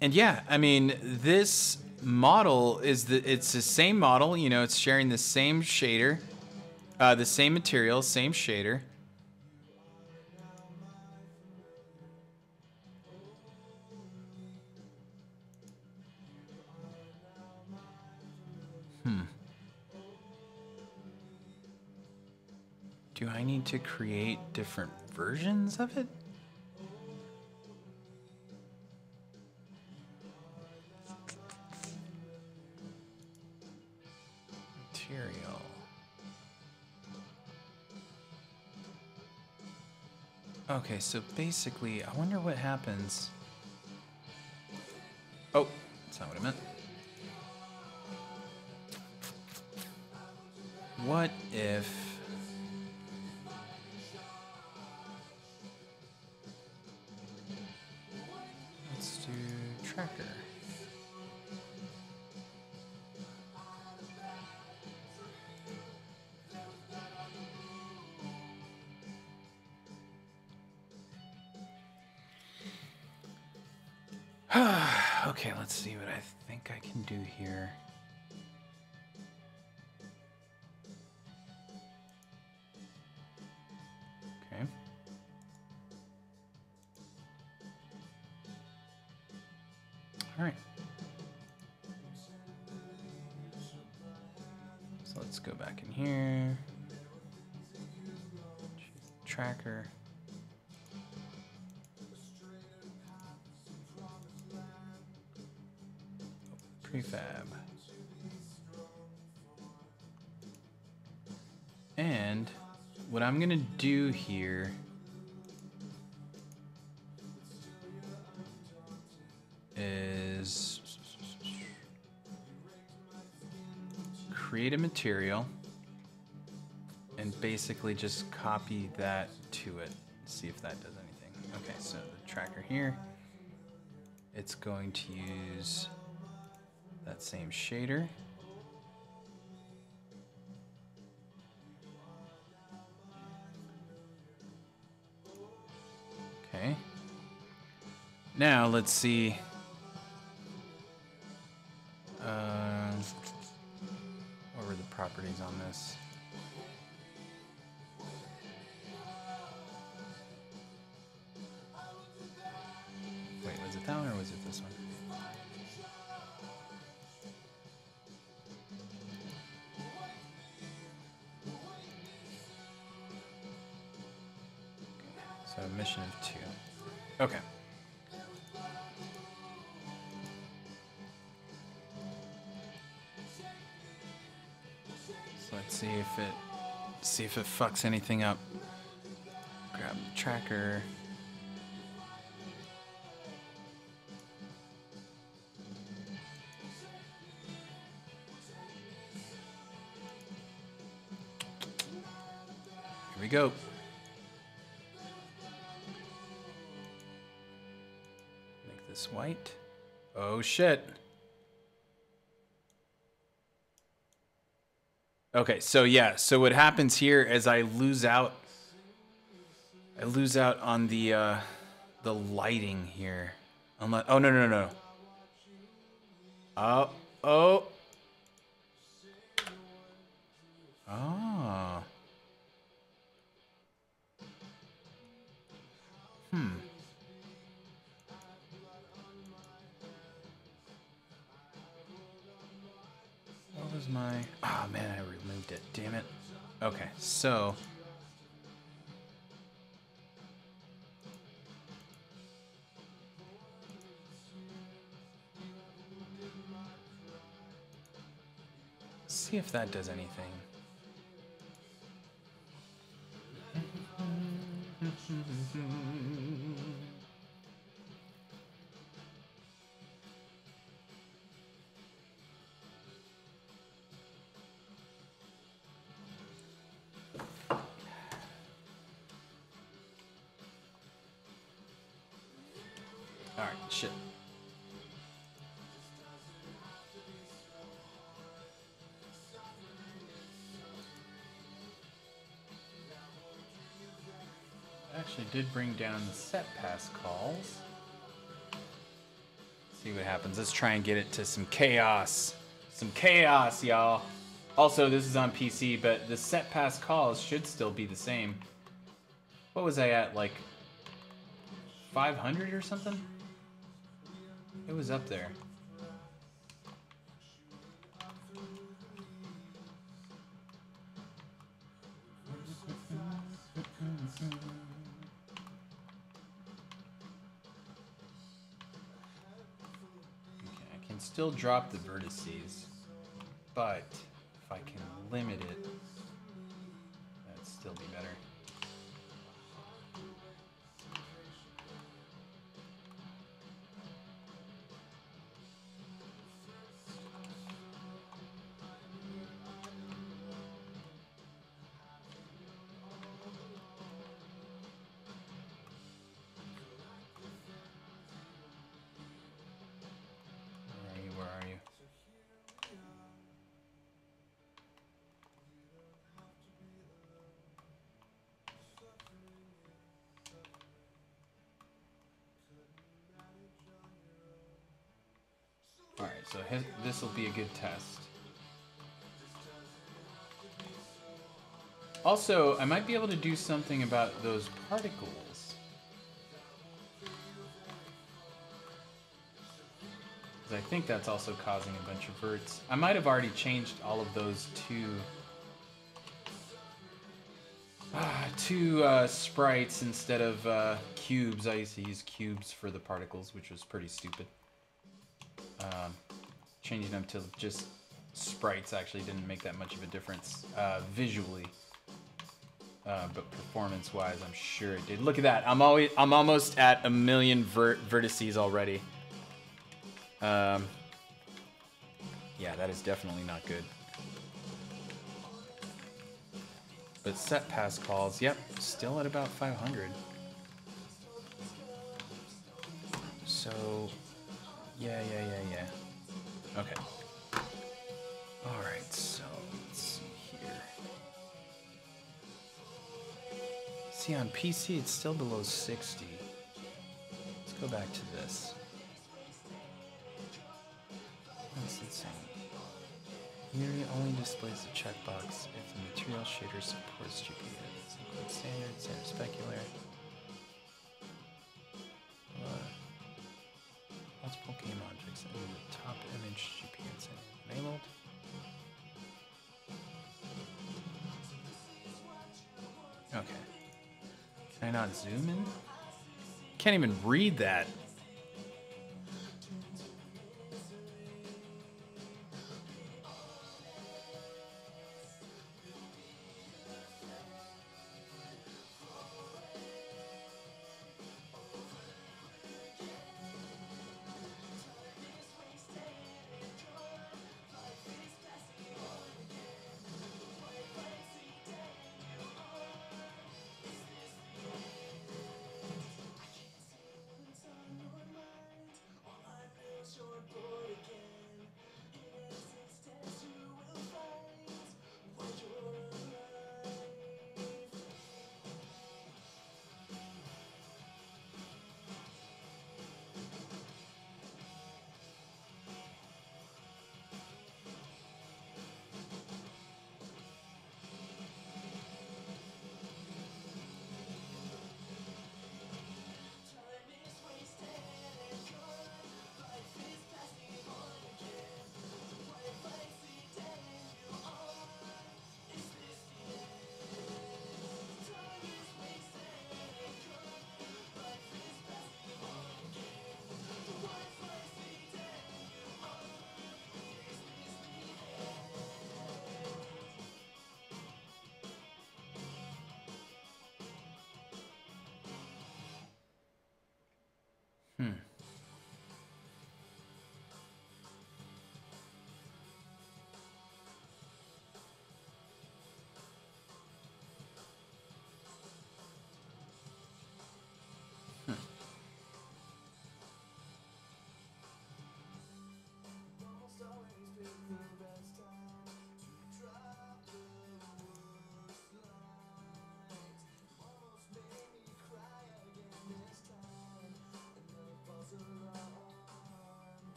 yeah, I mean, this model is it's the same model, you know, it's sharing the same shader, the same material, same shader. Do I need to create different versions of it? Material. Okay, so basically, I wonder what happens. Oh, that's not what I meant. What if... Let's do tracker. Okay, let's see what I think I can do here. Okay. All right. So let's go back in here. Tracker. Prefab. And what I'm gonna do here is create a material and basically just copy that to it. See if that does anything. Okay, so the tracker here, it's going to use that same shader. Okay. Now let's see. What were the properties on this? Wait, was it that one or was it this one? So a mission of 2. Okay. So let's see if it fucks anything up. Grab the tracker. Here we go. Make this white. Oh shit. Okay, so yeah, so what happens here is I lose out on the lighting here. Unless, oh no. Oh. Oh. What was my... Oh man, I removed it. Damn it. Okay, so... see if that does anything. Alright, shit. Actually did bring down the set pass calls. See what happens. Let's try and get it to some chaos. Some chaos, y'all. Also, this is on PC, but the set pass calls should still be the same. What was I at, like 500 or something? It was up there. Still drop the vertices, but if I can limit it, that'd still be better. Where are you? so this will be a good test. Also, I might be able to do something about those particles. Because I think that's also causing a bunch of verts. I might have already changed all of those to sprites instead of cubes. I used to use cubes for the particles, which was pretty stupid. Changing them to just sprites actually didn't make that much of a difference visually. But performance-wise, I'm sure it did. Look at that. I'm almost at 1 million vertices already. Yeah, that is definitely not good. But set pascals, yep, still at about 500. So, yeah. Okay. All right, so let's see here. See, on PC, it's still below 60. Let's go back to this. What's it saying? Unity only displays the checkbox if the material shader supports GPU. This includes standard specular. Multiple game objects in the top image GPU enabled. Okay. Can I not zoom in? Can't even read that.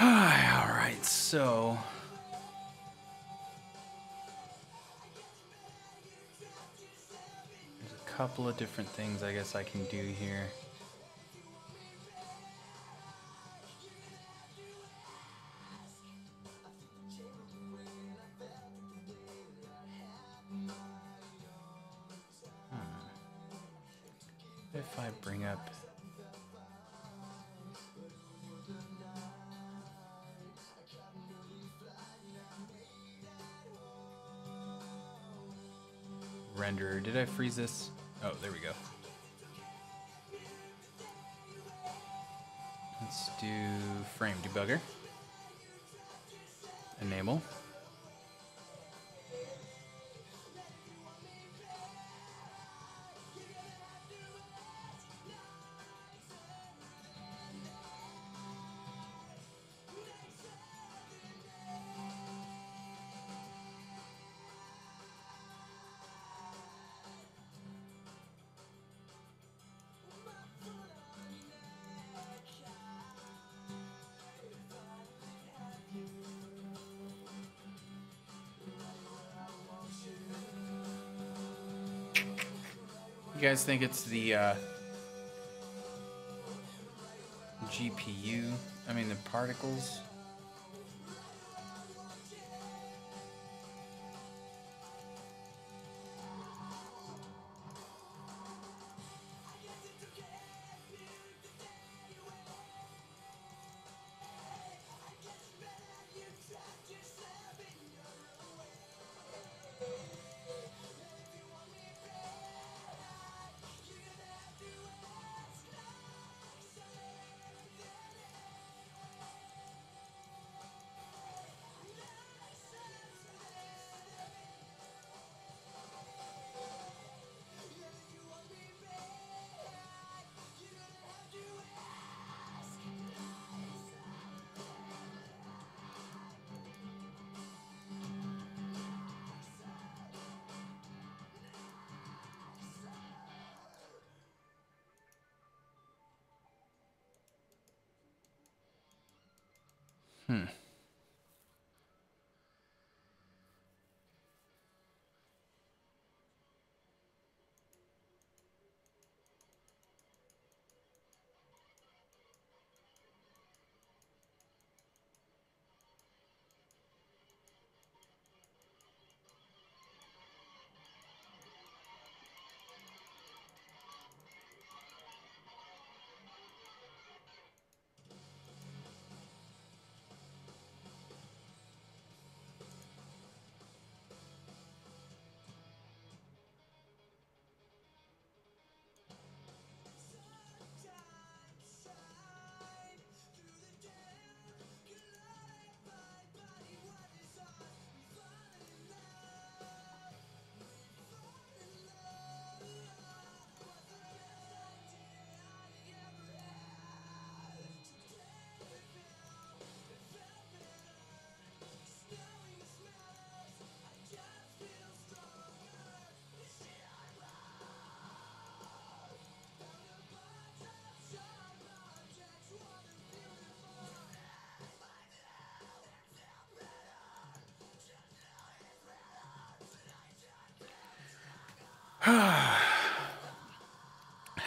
Alright, so there's a couple of different things I guess I can do here. If I bring up renderer, did I freeze this? Oh, there we go. Let's do do frame debugger. Enable. You guys think it's the GPU? I mean the particles?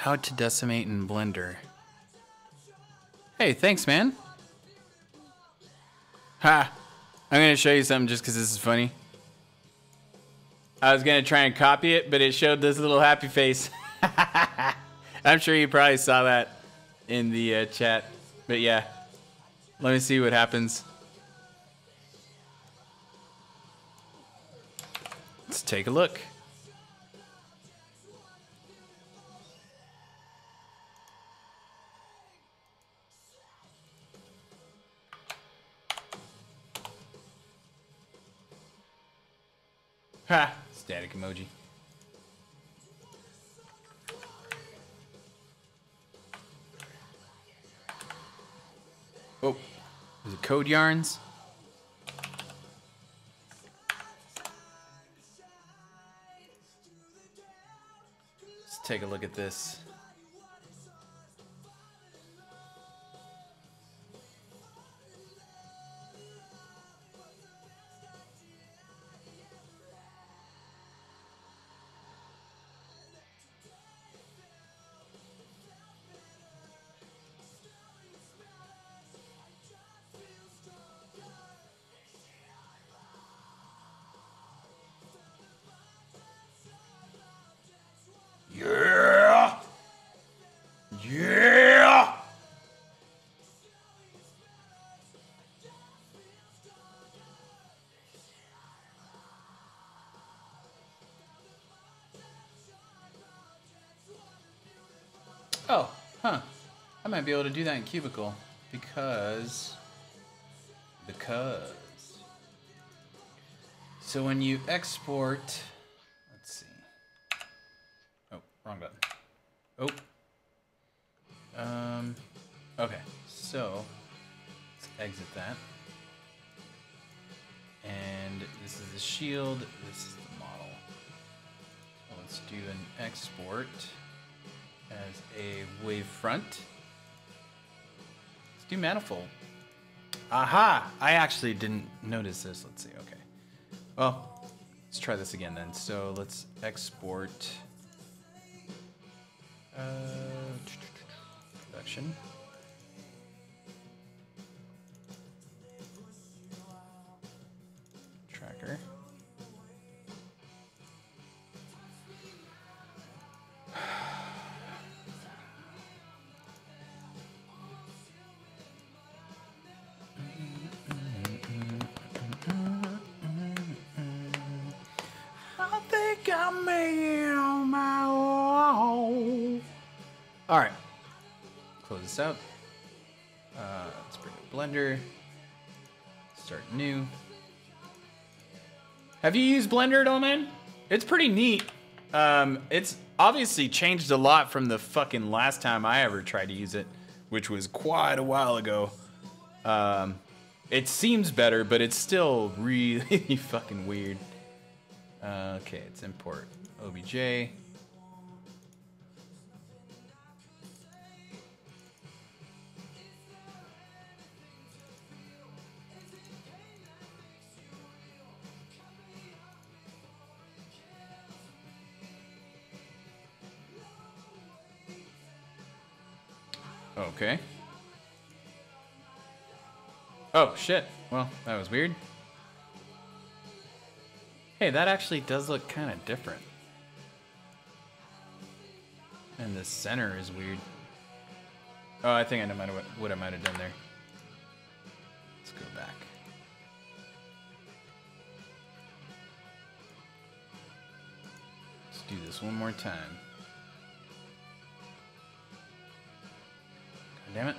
How to decimate in Blender. Hey, thanks, man. Ha! I'm gonna show you something just because this is funny. I was gonna try and copy it, but it showed this little happy face. I'm sure you probably saw that in the chat. But yeah, let me see what happens. Let's take a look. Ha! Static emoji. Oh, is it Code Yarns? Let's take a look at this. Yeah! Yeah! Oh, huh. I might be able to do that in Cubicle. because. So when you export, let's see. Oh, wrong button. Oh. Okay, so let's exit that. And this is the shield, this is the model. So let's do an export as a wavefront. Let's do manifold. Aha! I actually didn't notice this. Let's see, okay. Well, let's try this again then. So let's export production. Tracker. I think I made it on my own. All right, close this out. Let's bring up Blender. Start new. Have you used Blender at all, man? It's pretty neat. It's obviously changed a lot from the fucking last time I ever tried to use it, which was quite a while ago. It seems better, but it's still really fucking weird. Okay, let's import OBJ. Okay. Oh, shit. Well, that was weird. Hey, that actually does look kind of different. And the center is weird. Oh, I think I know what I might have done there. Let's go back. Let's do this one more time. God damn it.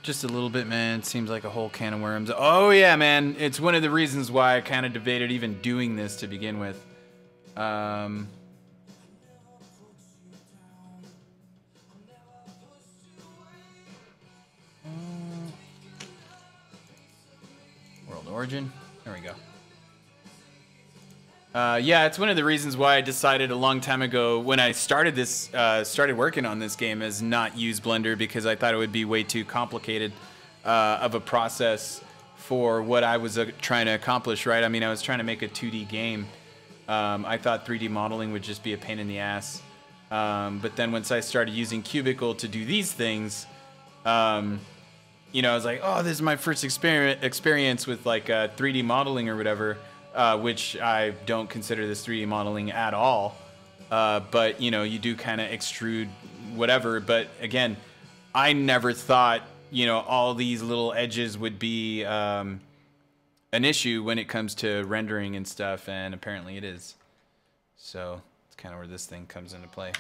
Just a little bit, man. It seems like a whole can of worms. Oh, yeah, man. It's one of the reasons why I kind of debated even doing this to begin with. World origin. There we go. Yeah, it's one of the reasons why I decided a long time ago when I started this, started working on this game, is not use Blender, because I thought it would be way too complicated of a process for what I was trying to accomplish, right? I mean, I was trying to make a 2D game. I thought 3D modeling would just be a pain in the ass. But then once I started using Cubicle to do these things, you know, I was like, oh, this is my first experience with like 3D modeling or whatever. Which I don't consider this 3D modeling at all. But, you know, you do kind of extrude whatever. But again, I never thought, you know, all these little edges would be an issue when it comes to rendering and stuff. And apparently it is. So it's kind of where this thing comes into play.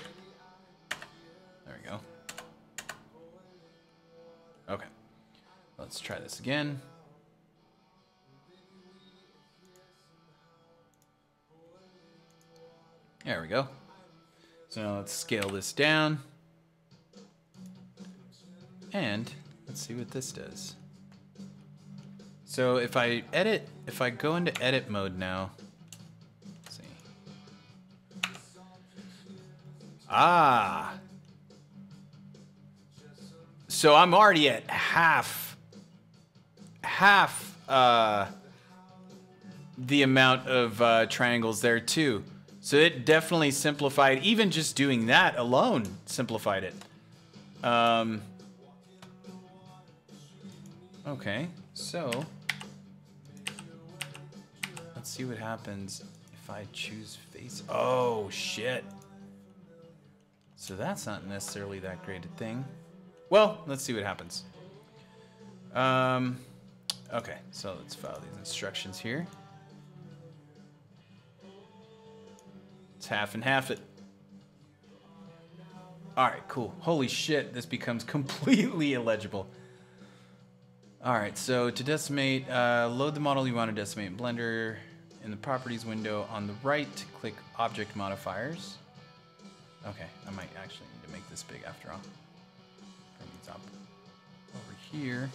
There we go. Okay. Let's try this again. There we go. So now let's scale this down. And let's see what this does. So if I go into edit mode now, let's see. Ah. So I'm already at half the amount of triangles there too. So it definitely simplified, even just doing that alone simplified it. Okay, so let's see what happens if I choose face. Oh, shit. So that's not necessarily that great a thing. Well, let's see what happens. Okay, so let's follow these instructions here. It's half and half it. All right, cool. Holy shit, this becomes completely illegible. All right, so to decimate, load the model you want to decimate in Blender. In the properties window on the right, click object modifiers. Okay, I might actually need to make this big after all. Bring these up over here.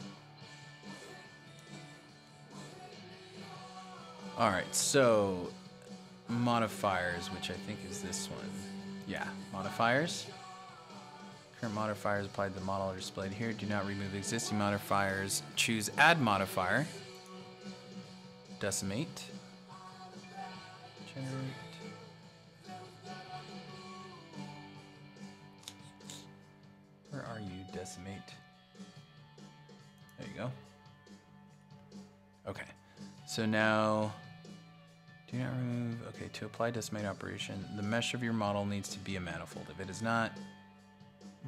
All right, so modifiers, which I think is this one. Yeah, modifiers. Current modifiers applied to the model are displayed here. Do not remove existing modifiers. Choose add modifier. Decimate. Generate. Where are you, decimate? There you go. Okay, so now do not remove. Okay, to apply decimate operation, the mesh of your model needs to be a manifold. If it is not,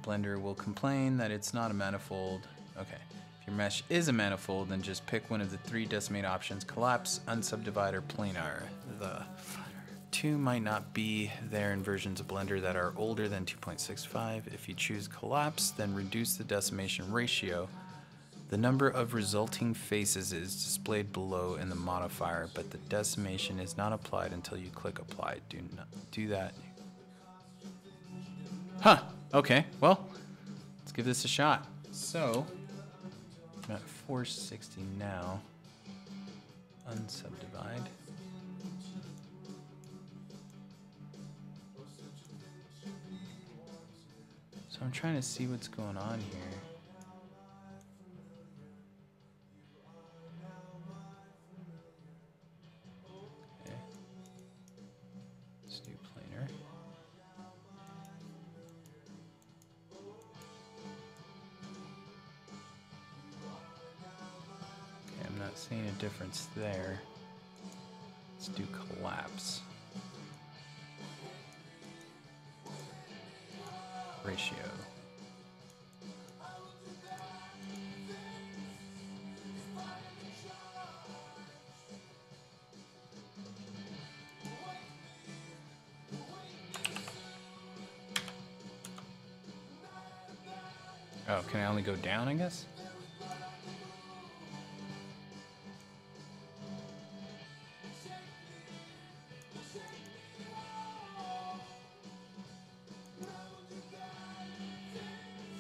Blender will complain that it's not a manifold. Okay, if your mesh is a manifold, then just pick one of the 3 decimate options: collapse, unsubdivide, or planar. The 2 might not be there in versions of Blender that are older than 2.65. If you choose collapse, then reduce the decimation ratio. The number of resulting faces is displayed below in the modifier, but the decimation is not applied until you click apply. Do not do that. Huh, okay, well, let's give this a shot. So, I'm at 460 now. Unsubdivide. So I'm trying to see what's going on here. Okay. Let's do planar. Okay, I'm not seeing a difference there. Let's do collapse. Ratio. Oh, can I only go down, I guess?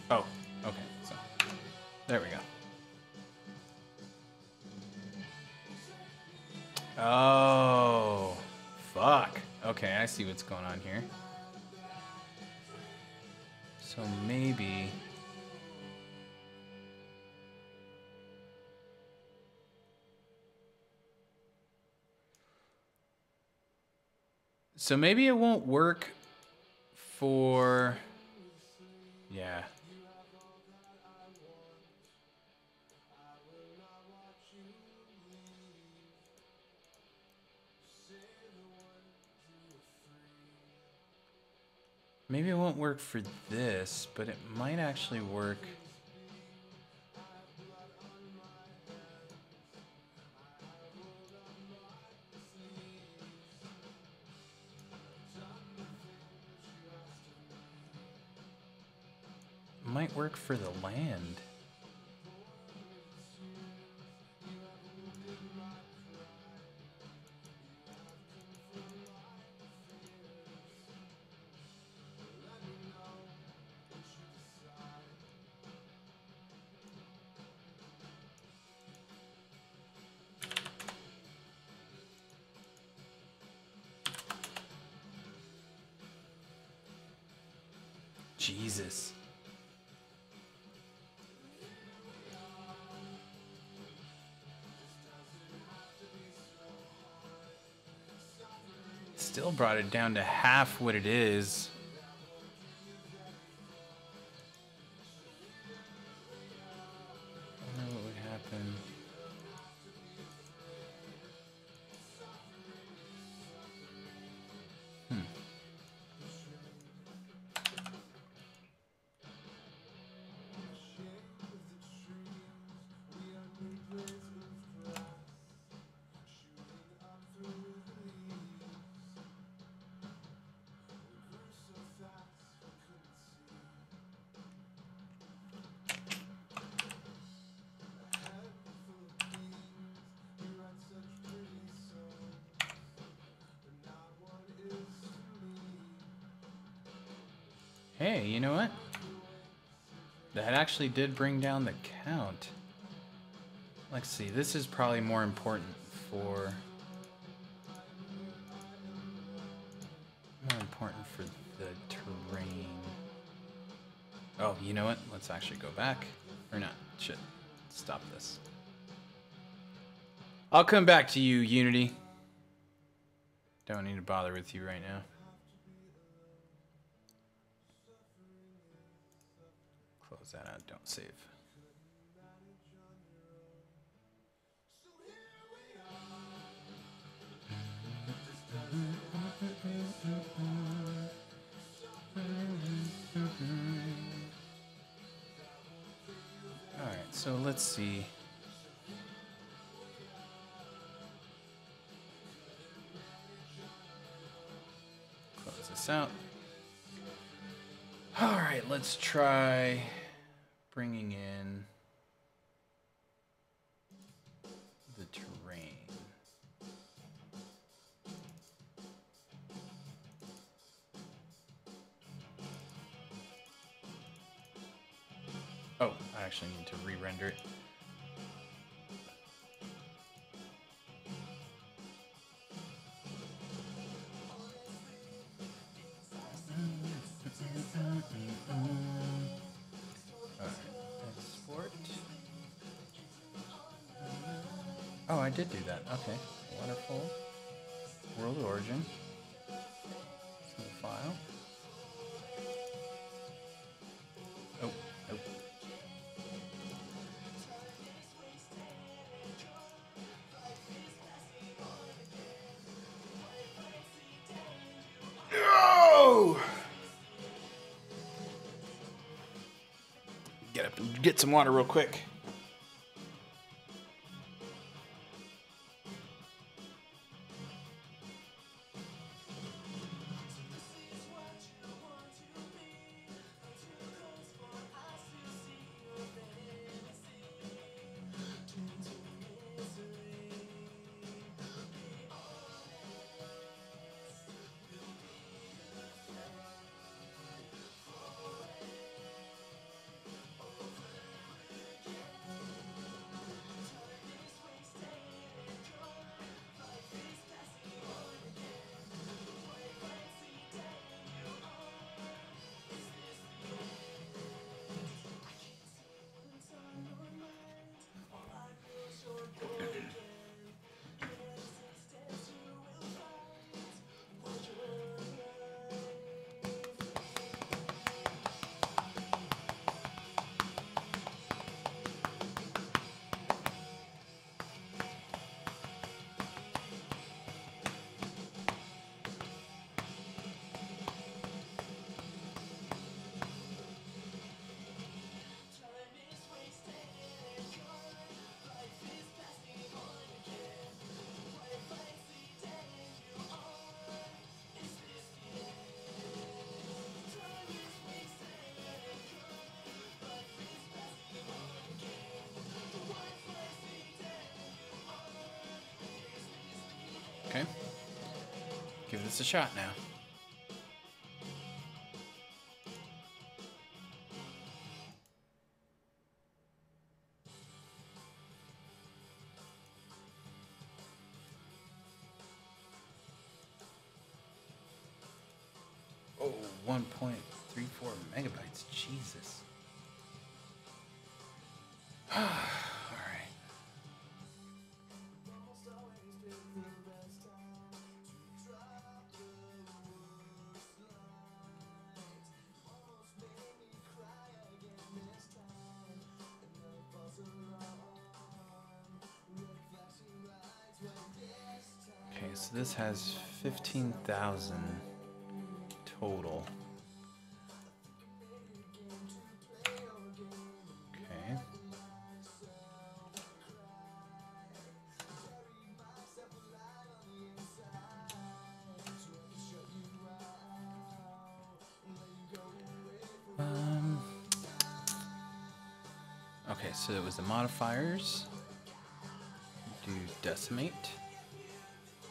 Oh, okay, so there we go. Oh, fuck. Okay, I see what's going on here. So maybe... So maybe it won't work for... Yeah. Maybe it won't work for this, but it might actually work. Might work for the land. Jesus. Still brought it down to half what it is. I wonder what would happen. Hey, you know what? That actually did bring down the count. Let's see, this is probably more important for... the terrain. Oh, you know what? Let's actually go back. Or not. Shit. Stop this. I'll come back to you, Unity. Don't need to bother with you right now. Close that out. Don't save. Alright, so let's see. Close this out. Alright, let's try bringing in the terrain. Oh, I actually need to re-render it. Export. Oh, I did do that. Okay. Waterfall. World origin. Small file. Oh, nope. No! Get up and get some water real quick. Okay. Give this a shot now. Oh, 1.34 megabytes. Jesus. All right. Okay, so this has 15,000 total. Okay. Okay, so it was the modifiers. Do decimate.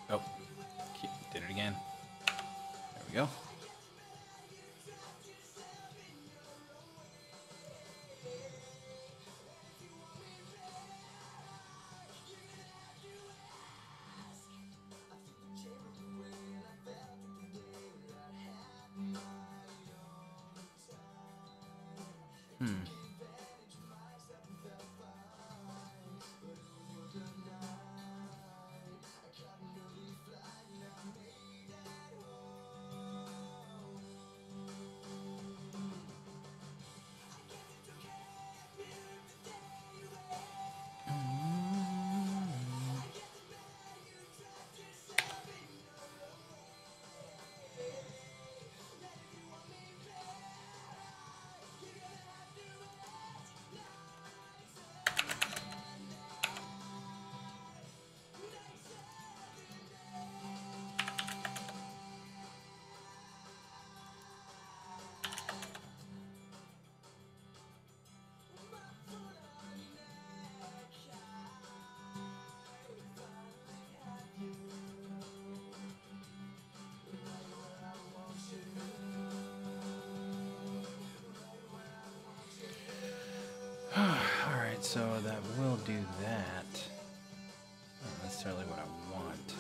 Oh, did it again. There we go. Alright, so that will do that. Not necessarily what I want.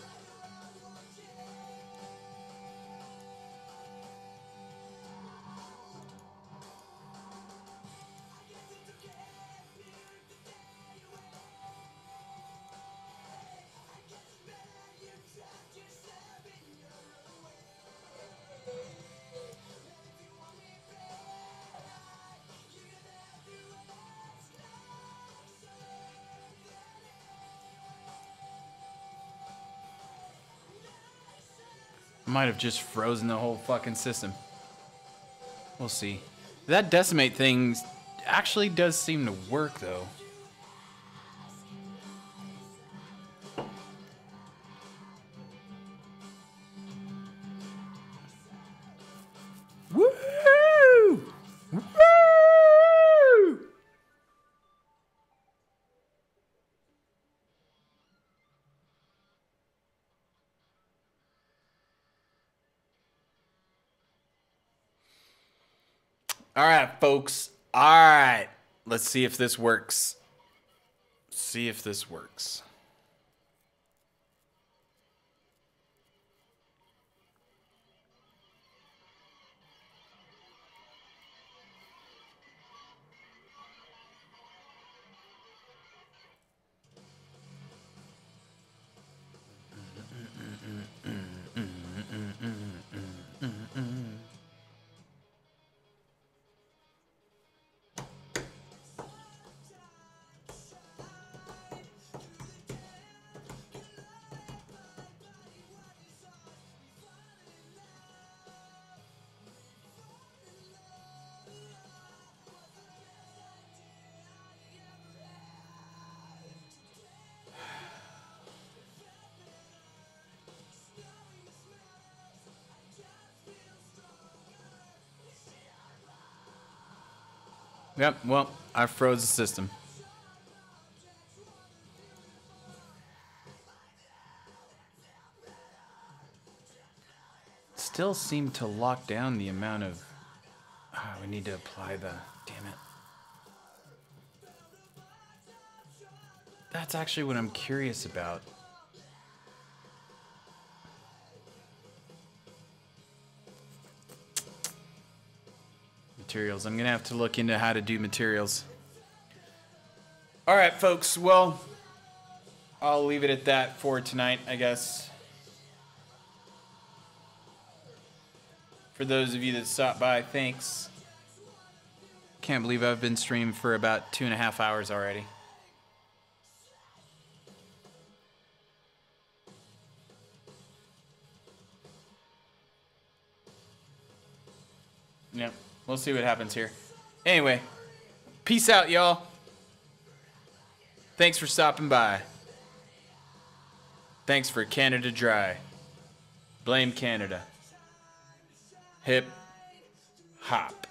Might have just frozen the whole fucking system. We'll see. That decimate thing actually does seem to work, though. Woo! Woo! All right, folks. All right. Let's see if this works. See if this works. Yep, well, I froze the system. Still seem to lock down the amount of... we need to apply the... Damn it. That's actually what I'm curious about. Materials. I'm gonna have to look into how to do materials. All right, folks. Well, I'll leave it at that for tonight, I guess. For those of you that stopped by, thanks. Can't believe I've been streaming for about 2.5 hours already. Yep. We'll see what happens here. Anyway, peace out, y'all. Thanks for stopping by. Thanks for Canada Dry. Blame Canada. Hip hop.